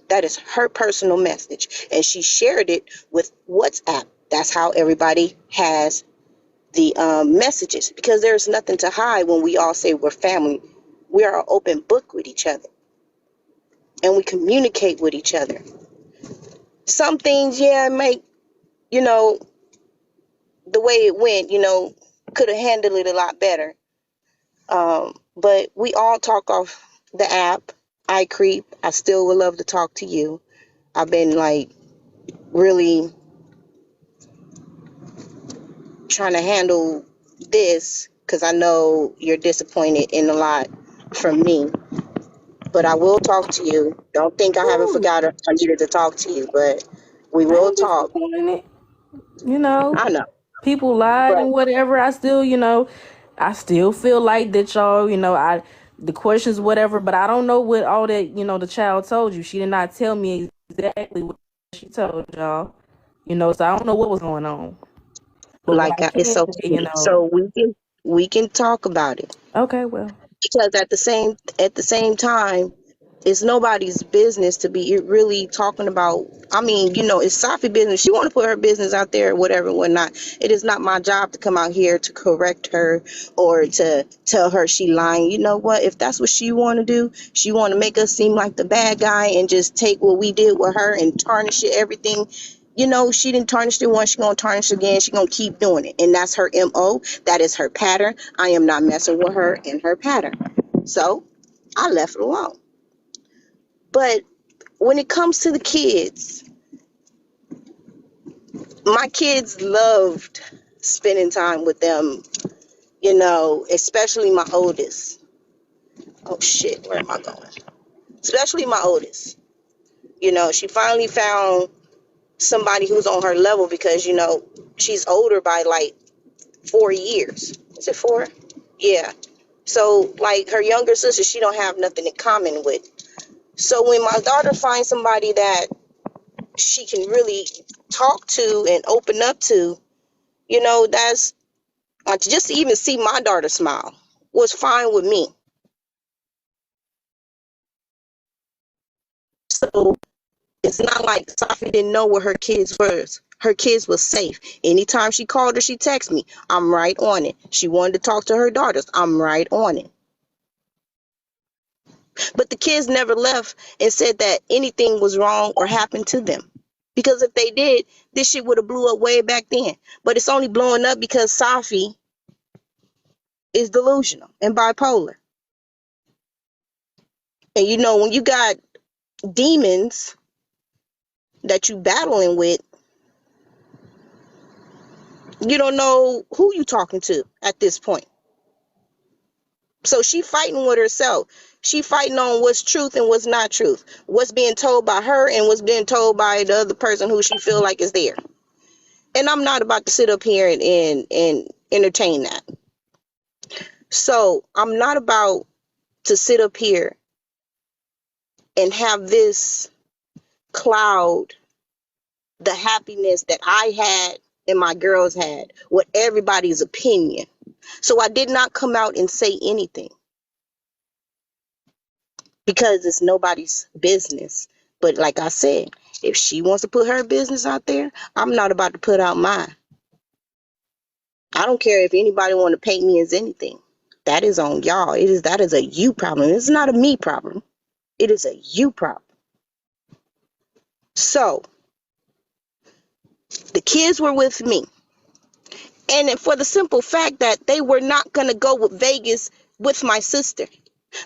That is her personal message. And she shared it with WhatsApp. That's how everybody has the messages, because there's nothing to hide when we all say we're family. We are an open book with each other. And we communicate with each other. Some things, make, the way it went, could have handled it a lot better. But we all talk off the app. I creep. I still would love to talk to you. I've been like really trying to handle this because I know you're disappointed in a lot from me. But I will talk to you. Don't think I haven't Ooh, forgot I needed to talk to you, but we I will ain't talk. disappointed. You know, I know. people lied But and whatever. I still, I still feel like that y'all, the questions, whatever. But I don't know what all that, the child told you. She did not tell me exactly what she told y'all. So I don't know what was going on. But what like I it's can so say, so we can talk about it. okay, well, Because at the same time, it's nobody's business to be really talking about. I mean, it's Safi business. She want to put her business out there, whatever, whatnot. It is not my job to come out here to correct her or to tell her she lying. You know what? If that's what she want to do, she want to make us seem like the bad guy and just take what we did with her and tarnish it, everything. She didn't tarnish it once. She gonna tarnish again. She gonna keep doing it, and that's her MO. That is her pattern. I am not messing with her and her pattern. So I left it alone. But when it comes to the kids, my kids loved spending time with them, especially my oldest. Oh shit, where am I going? Especially my oldest. She finally found somebody who's on her level because, she's older by like 4 years. Is it 4? Yeah. So like her younger sister, she don't have nothing in common with. So when my daughter finds somebody that she can really talk to and open up to, that's just to even see my daughter smile was fine with me. So it's not like Safi didn't know where her kids were. Her kids was safe. Anytime she called her, she texted me. I'm right on it. She wanted to talk to her daughters. I'm right on it. But the kids never left and said that anything was wrong or happened to them. Because if they did, this shit would have blew up way back then. But it's only blowing up because Safi is delusional and bipolar. And when you got demons that you battling with, you don't know who you talking to at this point. So she fighting with herself. She fighting on what's truth and what's not truth. What's being told by her and what's being told by the other person who she feel like is there. And I'm not about to sit up here and entertain that. So I'm not about to sit up here and have this cloud the happiness that I had and my girls had with everybody's opinion. So I did not come out and say anything because it's nobody's business. But like I said, if she wants to put her business out there, I'm not about to put out mine. I don't care if anybody want to paint me as anything. That is on y'all. That is a you problem. It's not a me problem. It is a you problem. So the kids were with me. And for the simple fact that they were not going to go with Vegas with my sister.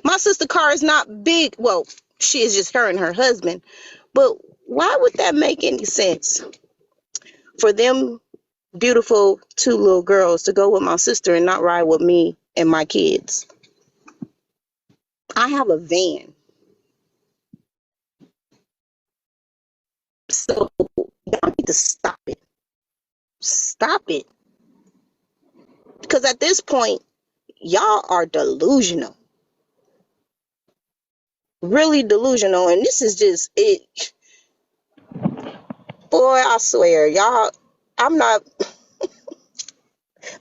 My sister car is not big. Well, she is just her and her husband. But why would that make any sense for them beautiful 2 little girls to go with my sister and not ride with me and my kids? I have a van. So y'all need to stop it. Stop it. Because at this point, y'all are delusional. Really delusional. And this is just it. Boy, I swear, y'all, I'm not,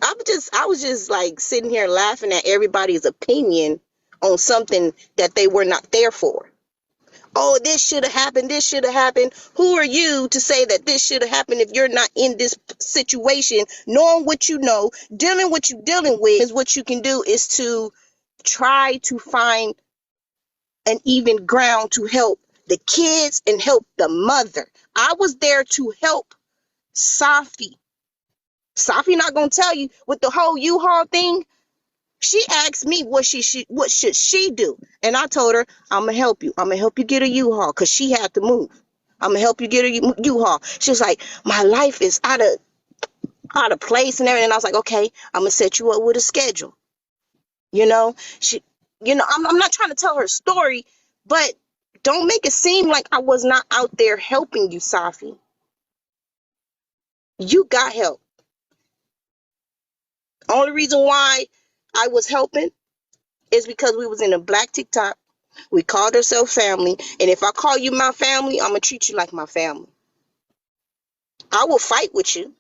I was just like sitting here laughing at everybody's opinion on something that they were not there for. Oh, this should have happened. This should have happened. Who are you to say that this should have happened if you're not in this situation, knowing what you know, dealing what you're dealing with? Is what you can do is to try to find an even ground to help the kids and help the mother. I was there to help Safi Safi not gonna tell you with the whole U-Haul thing. She asked me what should she do, and I told her I'm gonna help you. I'm gonna help you get a U-Haul because she had to move. I'm gonna help you get a U-Haul. She was like, my life is out of place and everything. And I was like, okay, I'm gonna set you up with a schedule. You know, I'm not trying to tell her story, but don't make it seem like I was not out there helping you, Safi. You got help. Only reason why I was helping is because we was in a black TikTok. We called ourselves family. And if I call you my family, I'm going to treat you like my family. I will fight with you.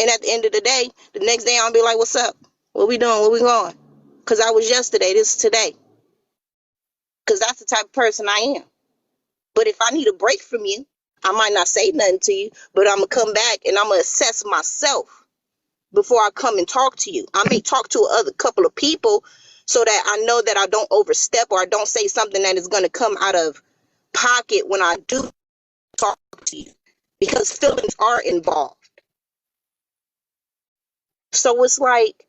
And at the end of the day, the next day I'll be like, what's up? What we doing? Where we going? Because I was yesterday. This is today. Because that's the type of person I am. But if I need a break from you, I might not say nothing to you, but I'm going to come back and I'm going to assess myself before I come and talk to you. I may talk to a couple of people so that I know that I don't overstep or I don't say something that is going to come out of pocket when I do talk to you, because feelings are involved. So it's like,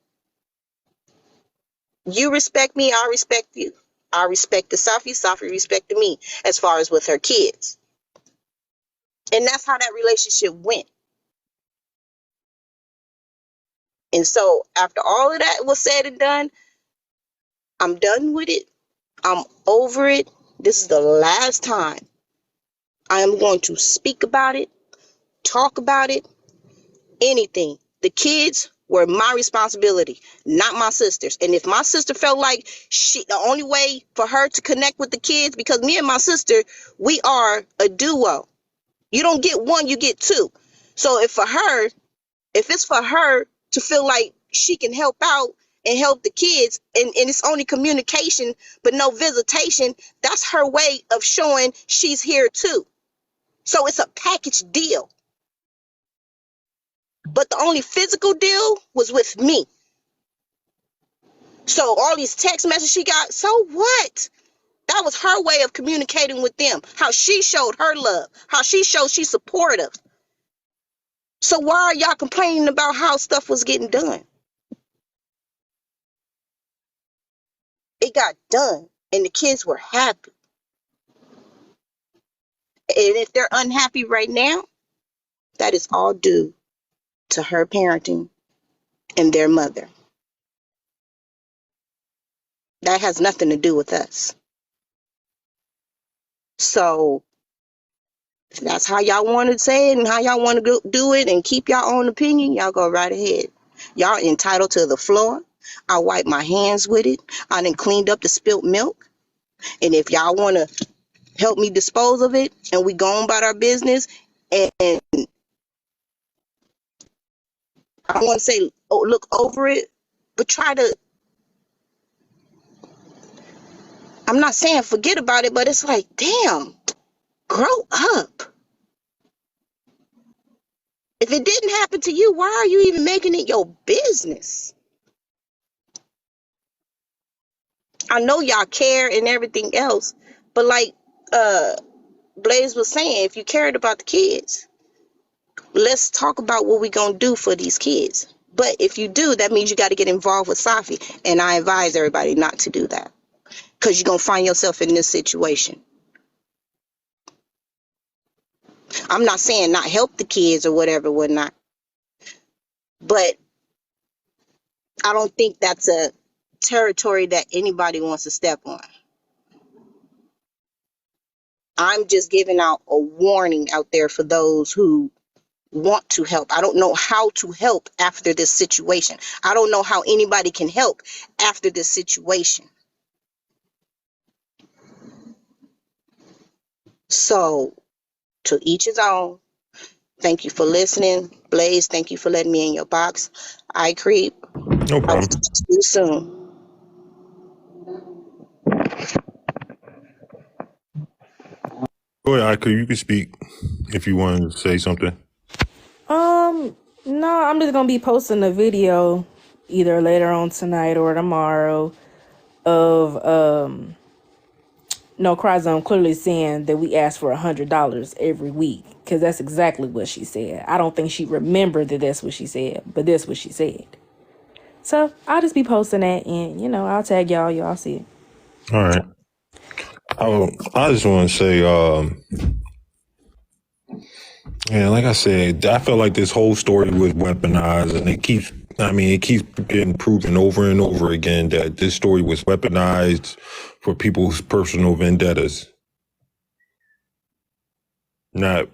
you respect me, I respect you. I respected Safi, Safi respected me as far as with her kids. And that's how that relationship went. And so after all of that was said and done, I'm done with it. I'm over it. This is the last time I am going to speak about it, talk about it, anything. The kids were my responsibility, not my sister's. And if my sister felt like the only way for her to connect with the kids, because me and my sister, we are a duo. You don't get one, you get two. So if it's for her to feel like she can help out and help the kids, and it's only communication but no visitation, that's her way of showing she's here too. So it's a package deal. But the only physical deal was with me. So all these text messages she got, so what? That was her way of communicating with them, how she showed her love, how she showed she's supportive. So why are y'all complaining about how stuff was getting done? It got done and the kids were happy. And if they're unhappy right now, that is all due to her parenting and their mother. That has nothing to do with us. So if that's how y'all want to say it and how y'all want to do it and keep y'all own opinion, y'all go right ahead. Y'all entitled to the floor. I wiped my hands with it. I done cleaned up the spilt milk. And if y'all want to help me dispose of it and we go on about our business, and I don't want to say look over it, but try to, I'm not saying forget about it, but it's like, damn, grow up. If it didn't happen to you, why are you even making it your business? I know y'all care and everything else, but like Blaze was saying, if you cared about the kids, let's talk about what we're going to do for these kids. But if you do, that means you got to get involved with Safi. And I advise everybody not to do that, because you're going to find yourself in this situation. I'm not saying not help the kids or whatever, whatnot. But I don't think that's a territory that anybody wants to step on. I'm just giving out a warning out there for those who want to help. I don't know how to help after this situation. I don't know how anybody can help after this situation. So, to each his own. Thank you for listening. Blaze, thank you for letting me in your box. I Creep. No I'll problem. see you soon. Go ahead, Ika, you can speak if you want to say something. No, I'm just gonna be posting a video either later on tonight or tomorrow of No, Cryzone clearly saying that we asked for $100 every week, because that's exactly what she said. I don't think she remembered that that's what she said, but that's what she said. So I'll just be posting that, and I'll tag y'all. Y'all see it. All right. I just want to say, yeah, like I said, I feel like this whole story was weaponized, and it keeps getting proven over and over again that this story was weaponized for people's personal vendettas. Not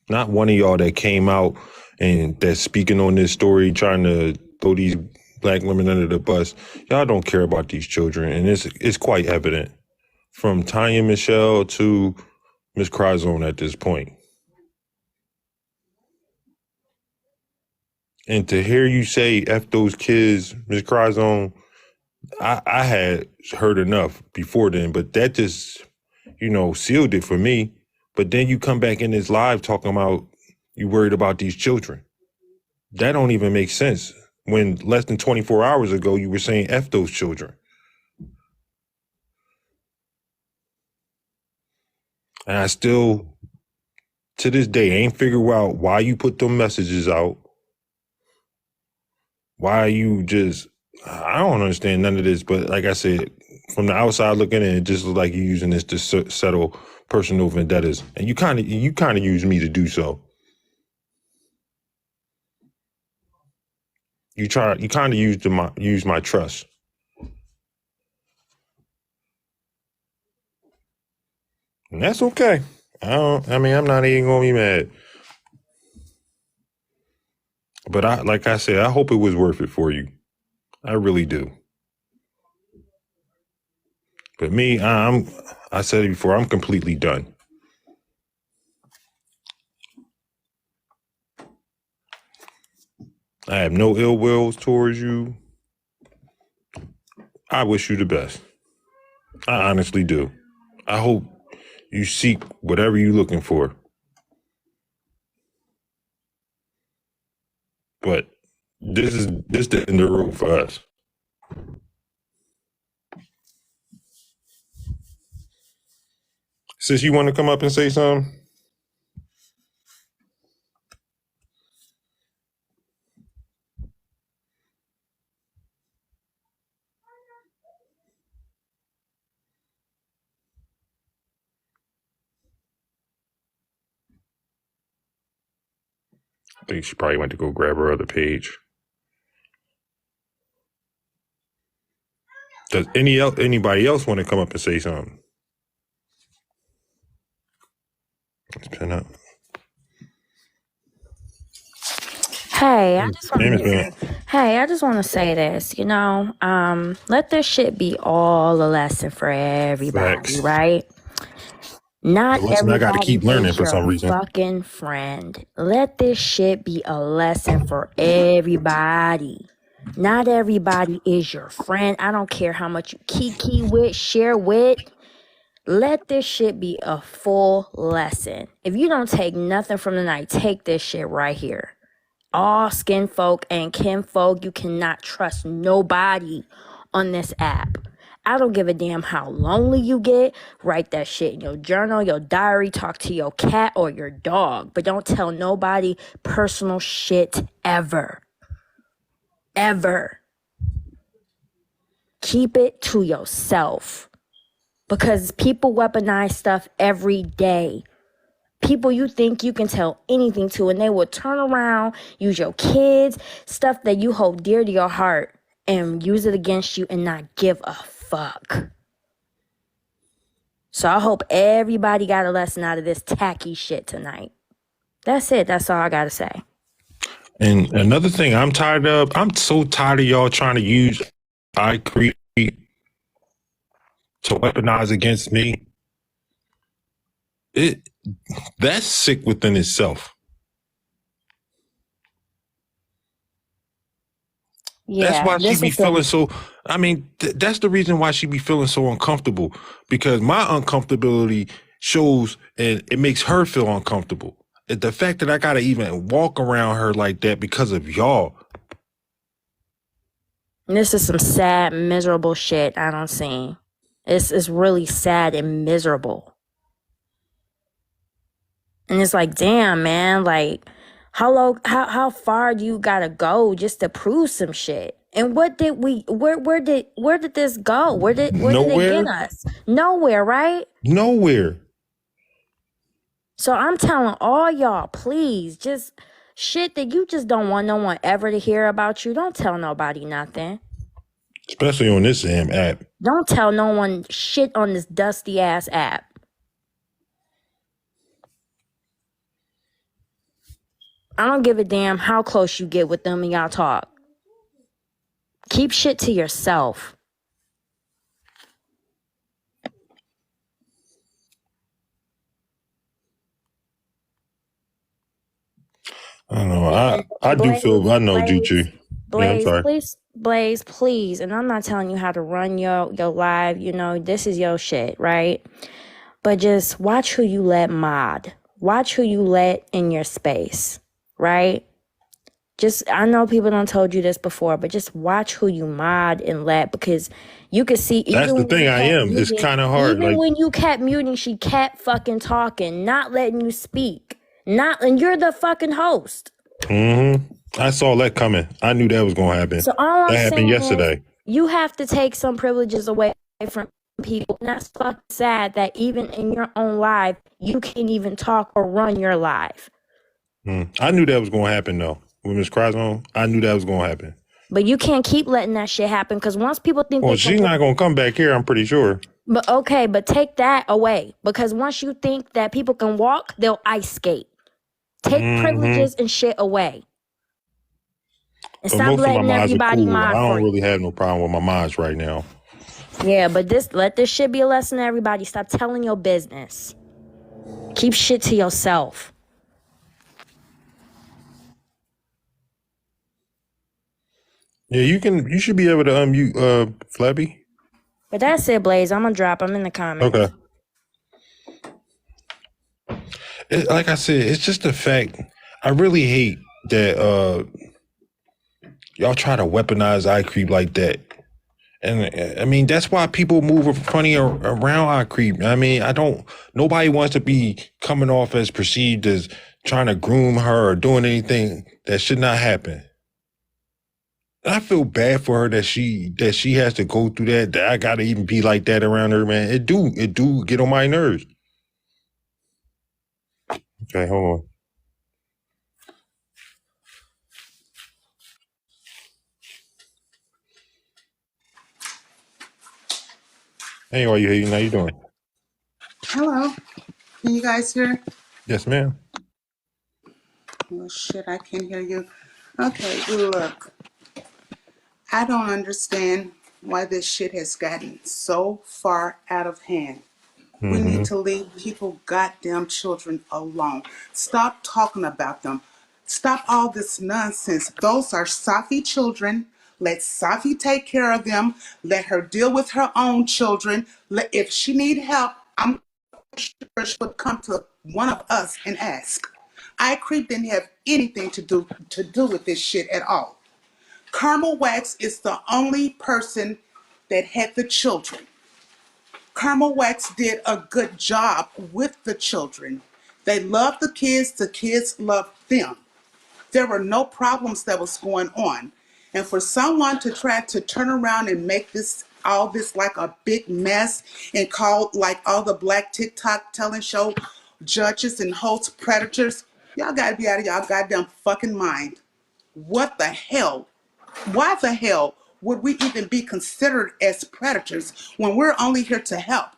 one of y'all that came out and that's speaking on this story trying to throw these black women under the bus. Y'all don't care about these children, and it's quite evident from Tanya Michelle to Miss Cryzone at this point. And to hear you say F those kids, Miss Cryzone, I had heard enough before then, but that just, sealed it for me. But then you come back in this live talking about you worried about these children. That don't even make sense. When less than 24 hours ago, you were saying F those children. And I still, to this day, ain't figure out why you put them messages out. Why you just, I don't understand none of this, but like I said, from the outside looking in, it just looks like you're using this to settle personal vendettas. And you kind of use me to do so. You kind of use my trust. And that's okay. I'm not even gonna be mad. But like I said, I hope it was worth it for you. I really do. But me, I said it before, I'm completely done. I have no ill wills towards you. I wish you the best. I honestly do. I hope you seek whatever you're looking for. But this is the end of the road for us. Sis, you want to come up and say something? I think she probably went to go grab her other page. Does anybody else want to come up and say something? Let's pin up. Hey, I just want to say this, let this shit be all a lesson for everybody, Facts. right? Not Listen, I gotta everybody keep learning is for some your reason. fucking friend. Let this shit be a lesson for everybody. Not everybody is your friend. I don't care how much you kiki with, share with. Let this shit be a full lesson. If you don't take nothing from the night, take this shit right here. All skin folk and kin folk, you cannot trust nobody on this app. I don't give a damn how lonely you get. Write that shit in your journal, your diary, talk to your cat or your dog. But don't tell nobody personal shit ever. Ever. Keep it to yourself. Because people weaponize stuff every day. People you think you can tell anything to, and they will turn around, use your kids, stuff that you hold dear to your heart, and use it against you and not give a fuck. So I hope everybody got a lesson out of this tacky shit tonight. That's it. That's all I gotta say. And another thing I'm tired of, I'm so tired of y'all trying to use iCreate to weaponize against me. That's sick within itself. Yeah, That's why she this be is feeling so. I mean, that's the reason why she be feeling so uncomfortable, because my uncomfortability shows and it makes her feel uncomfortable. The fact that I gotta even walk around her like that because of y'all. This is some sad, miserable shit I don't see. It's really sad and miserable. And it's like, damn, man, like, how far do you gotta go just to prove some shit? And where did this go? Where did it get Nowhere. us? Nowhere, right? Nowhere. So I'm telling all y'all, please, just shit that you just don't want no one ever to hear about you. Don't tell nobody nothing. Especially on this damn app. Don't tell no one shit on this dusty ass app. I don't give a damn how close you get with them and y'all talk. Keep shit to yourself. I don't know. I do feel. I know, GG. Blaze, Yeah, I'm sorry. Blaze, please. And I'm not telling you how to run your live. You know, this is your shit, right? But just watch who you let mod. Watch who you let in your space, right? Just, I know people done told you this before, but just watch who you mod and let, because you can see. That's the thing. I am. It's kind of hard. Even when you kept muting, she kept fucking talking, not letting you speak. And you're the fucking host. I saw that coming. I knew that was gonna happen. So all I'm that happened saying yesterday. Is you have to take some privileges away from people. And that's fucking sad that even in your own life, you can't even talk or run your life. I knew that was gonna happen though. With Miss Cryzone, I knew that was gonna happen. But you can't keep letting that shit happen, because once people think, well, she's not gonna come back here, I'm pretty sure. But okay, but take that away, because once you think that people can walk, they'll ice skate. Take privileges and shit away. And But stop most of my letting mods everybody are cool. mod I for don't you. really have no problem with my mods right now. Yeah, but let this shit be a lesson to everybody. Stop telling your business. Keep shit to yourself. Yeah, you should be able to unmute Flabby. But that's it, Blaze. I'm gonna drop them in the comments. Okay. Like I said, it's just the fact. I really hate that y'all try to weaponize iCreep like that. And I mean, that's why people move funny around iCreep. I mean, nobody wants to be coming off as perceived as trying to groom her or doing anything that should not happen. And I feel bad for her that she has to go through that I gotta even be like that around her, man. It do get on my nerves. Okay, hold on. Hey, are you here? How you doing? Hello. Can you guys hear? Yes, ma'am. Oh, shit, I can't hear you. Okay, look. I don't understand why this shit has gotten so far out of hand. We need to leave people goddamn children alone. Stop talking about them. Stop all this nonsense. Those are Safi children. Let Safi take care of them. Let her deal with her own children. If she need help, I'm sure she would come to one of us and ask. iCreep didn't have anything to do with this shit at all. Carmel Wax is the only person that had the children. Carmel Wax did a good job with the children. They loved the kids loved them. There were no problems that was going on. And for someone to try to turn around and make all this like a big mess and call like all the black TikTok telling show judges and hosts predators, y'all gotta be out of y'all goddamn fucking mind. What the hell? Why the hell would we even be considered as predators when we're only here to help?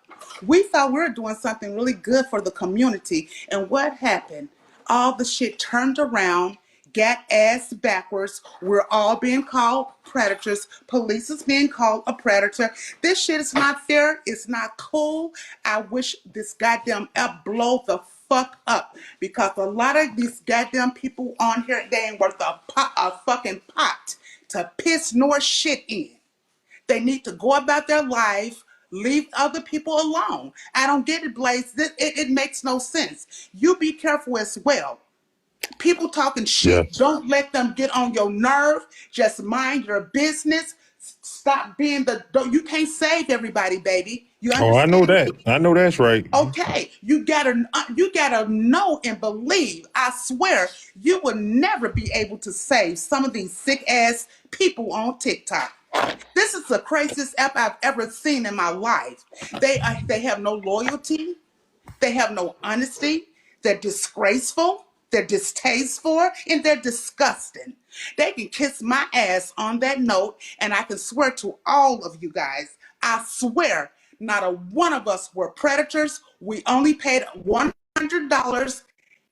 We thought we were doing something really good for the community, and what happened? All the shit turned around, got ass backwards. We're all being called predators. Police is being called a predator. This shit is not fair. It's not cool. I wish this goddamn app blow the fuck up, because a lot of these goddamn people on here, they ain't worth a fucking pot to piss nor shit in. They need to go about their life, leave other people alone. I don't get it, Blaze. It makes no sense. You be careful as well. People talking shit, Yes. don't let them get on your nerve. Just mind your business. Stop being you can't save everybody, baby. You Oh, I know understand that. me? I know that's right. Okay, you gotta know and believe. I swear, you will never be able to save some of these sick ass people on TikTok. This is the craziest app I've ever seen in my life. They have no loyalty. They have no honesty. They're disgraceful. They're distasteful, and they're disgusting. They can kiss my ass on that note, and I can swear to all of you guys, I swear, not a one of us were predators. We only paid $100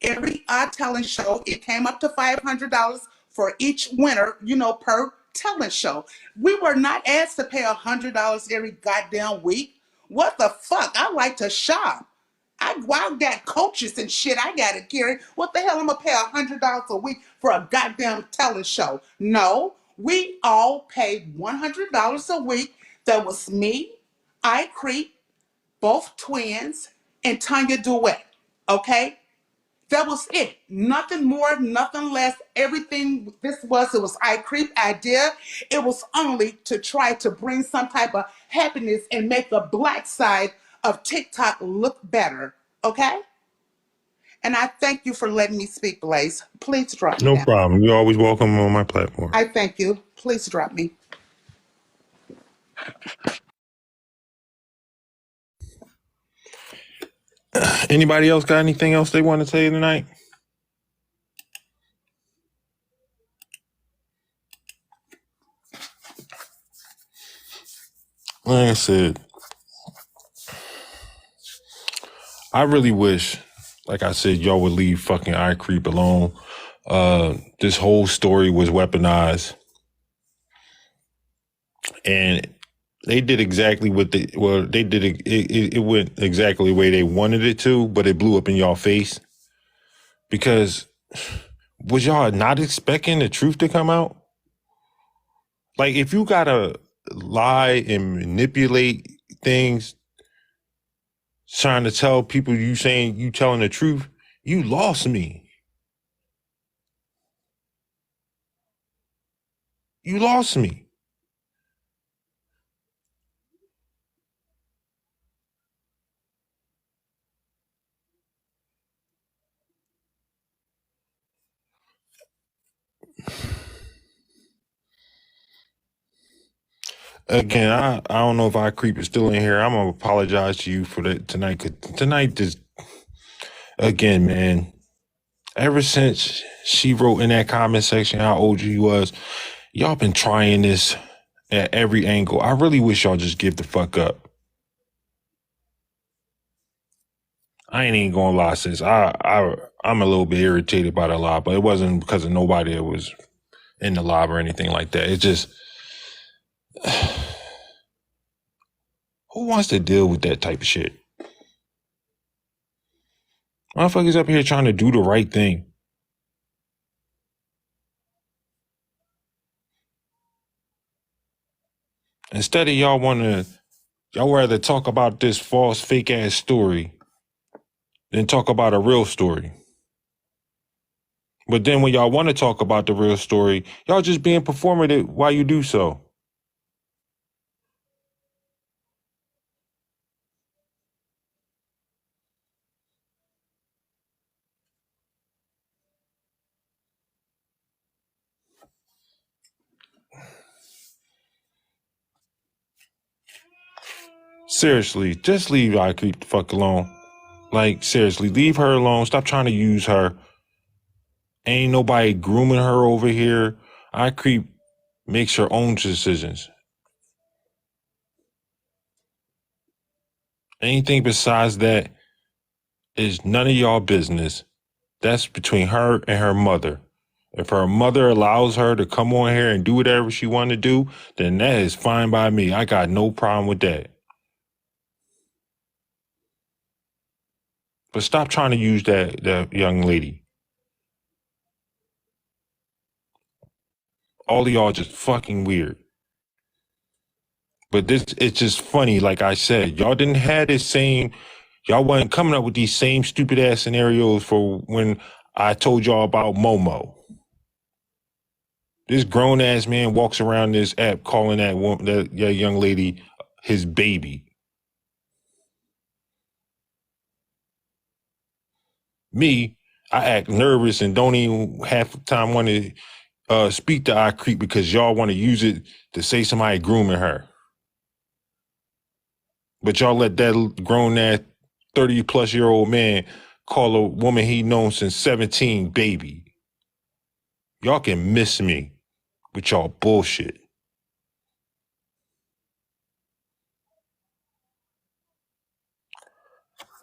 every talent show. It came up to $500 for each winner, per talent show. We were not asked to pay $100 every goddamn week. What the fuck? I like to shop. I got coaches and shit I gotta carry. What the hell I'm gonna pay $100 a week for a goddamn talent show? No, we all paid $100 a week. That was me, I Creep, both twins, and Tanya Duet. Okay? That was it. Nothing more, nothing less. Everything it was I Creep idea. It was only to try to bring some type of happiness and make the black side of TikTok look better. Okay? And I thank you for letting me speak, Blaze. Please drop me No down. problem. You're always welcome on my platform. I thank you. Please drop me. Anybody else got anything else they want to say tonight? Like I said, I really wish, like I said, y'all would leave fucking iCreep alone. This whole story was weaponized, and they did exactly what they did. It went exactly the way they wanted it to, but it blew up in y'all face. Because was y'all not expecting the truth to come out? Like, if you gotta lie and manipulate things, trying to tell people you saying you telling the truth, you lost me. You lost me. Again, I don't know if iCreep is still in here. I'm gonna apologize to you for that tonight. 'Cause tonight, just again, man. Ever since she wrote in that comment section how old you was, y'all been trying this at every angle. I really wish y'all just give the fuck up. I ain't even gonna lie, sis. I'm a little bit irritated by the live, but it wasn't because of nobody that was in the live or anything like that. It's just who wants to deal with that type of shit? Motherfuckers up here trying to do the right thing. Instead of y'all rather talk about this false, fake ass story than talk about a real story. But then when y'all want to talk about the real story, y'all just being performative while you do so. Seriously, just leave iCreep the fuck alone. Like, seriously, leave her alone. Stop trying to use her. Ain't nobody grooming her over here. iCreep makes her own decisions. Anything besides that is none of y'all business. That's between her and her mother. If her mother allows her to come on here and do whatever she want to do, then that is fine by me. I got no problem with that. But stop trying to use that young lady. All of y'all just fucking weird. But it's just funny, like I said, y'all didn't have this same, y'all wasn't coming up with these same stupid ass scenarios for when I told y'all about Momo. This grown ass man walks around this app calling that young lady his baby. Me, I act nervous and don't even half the time want to speak to I Creep because y'all want to use it to say somebody grooming her. But y'all let that grown ass 30-plus-year-old man call a woman he known since 17 baby. Y'all can miss me with y'all bullshit.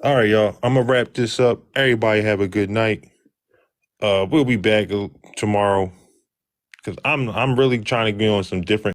All right, y'all. I'm gonna wrap this up. Everybody have a good night. We'll be back tomorrow because I'm really trying to get on some different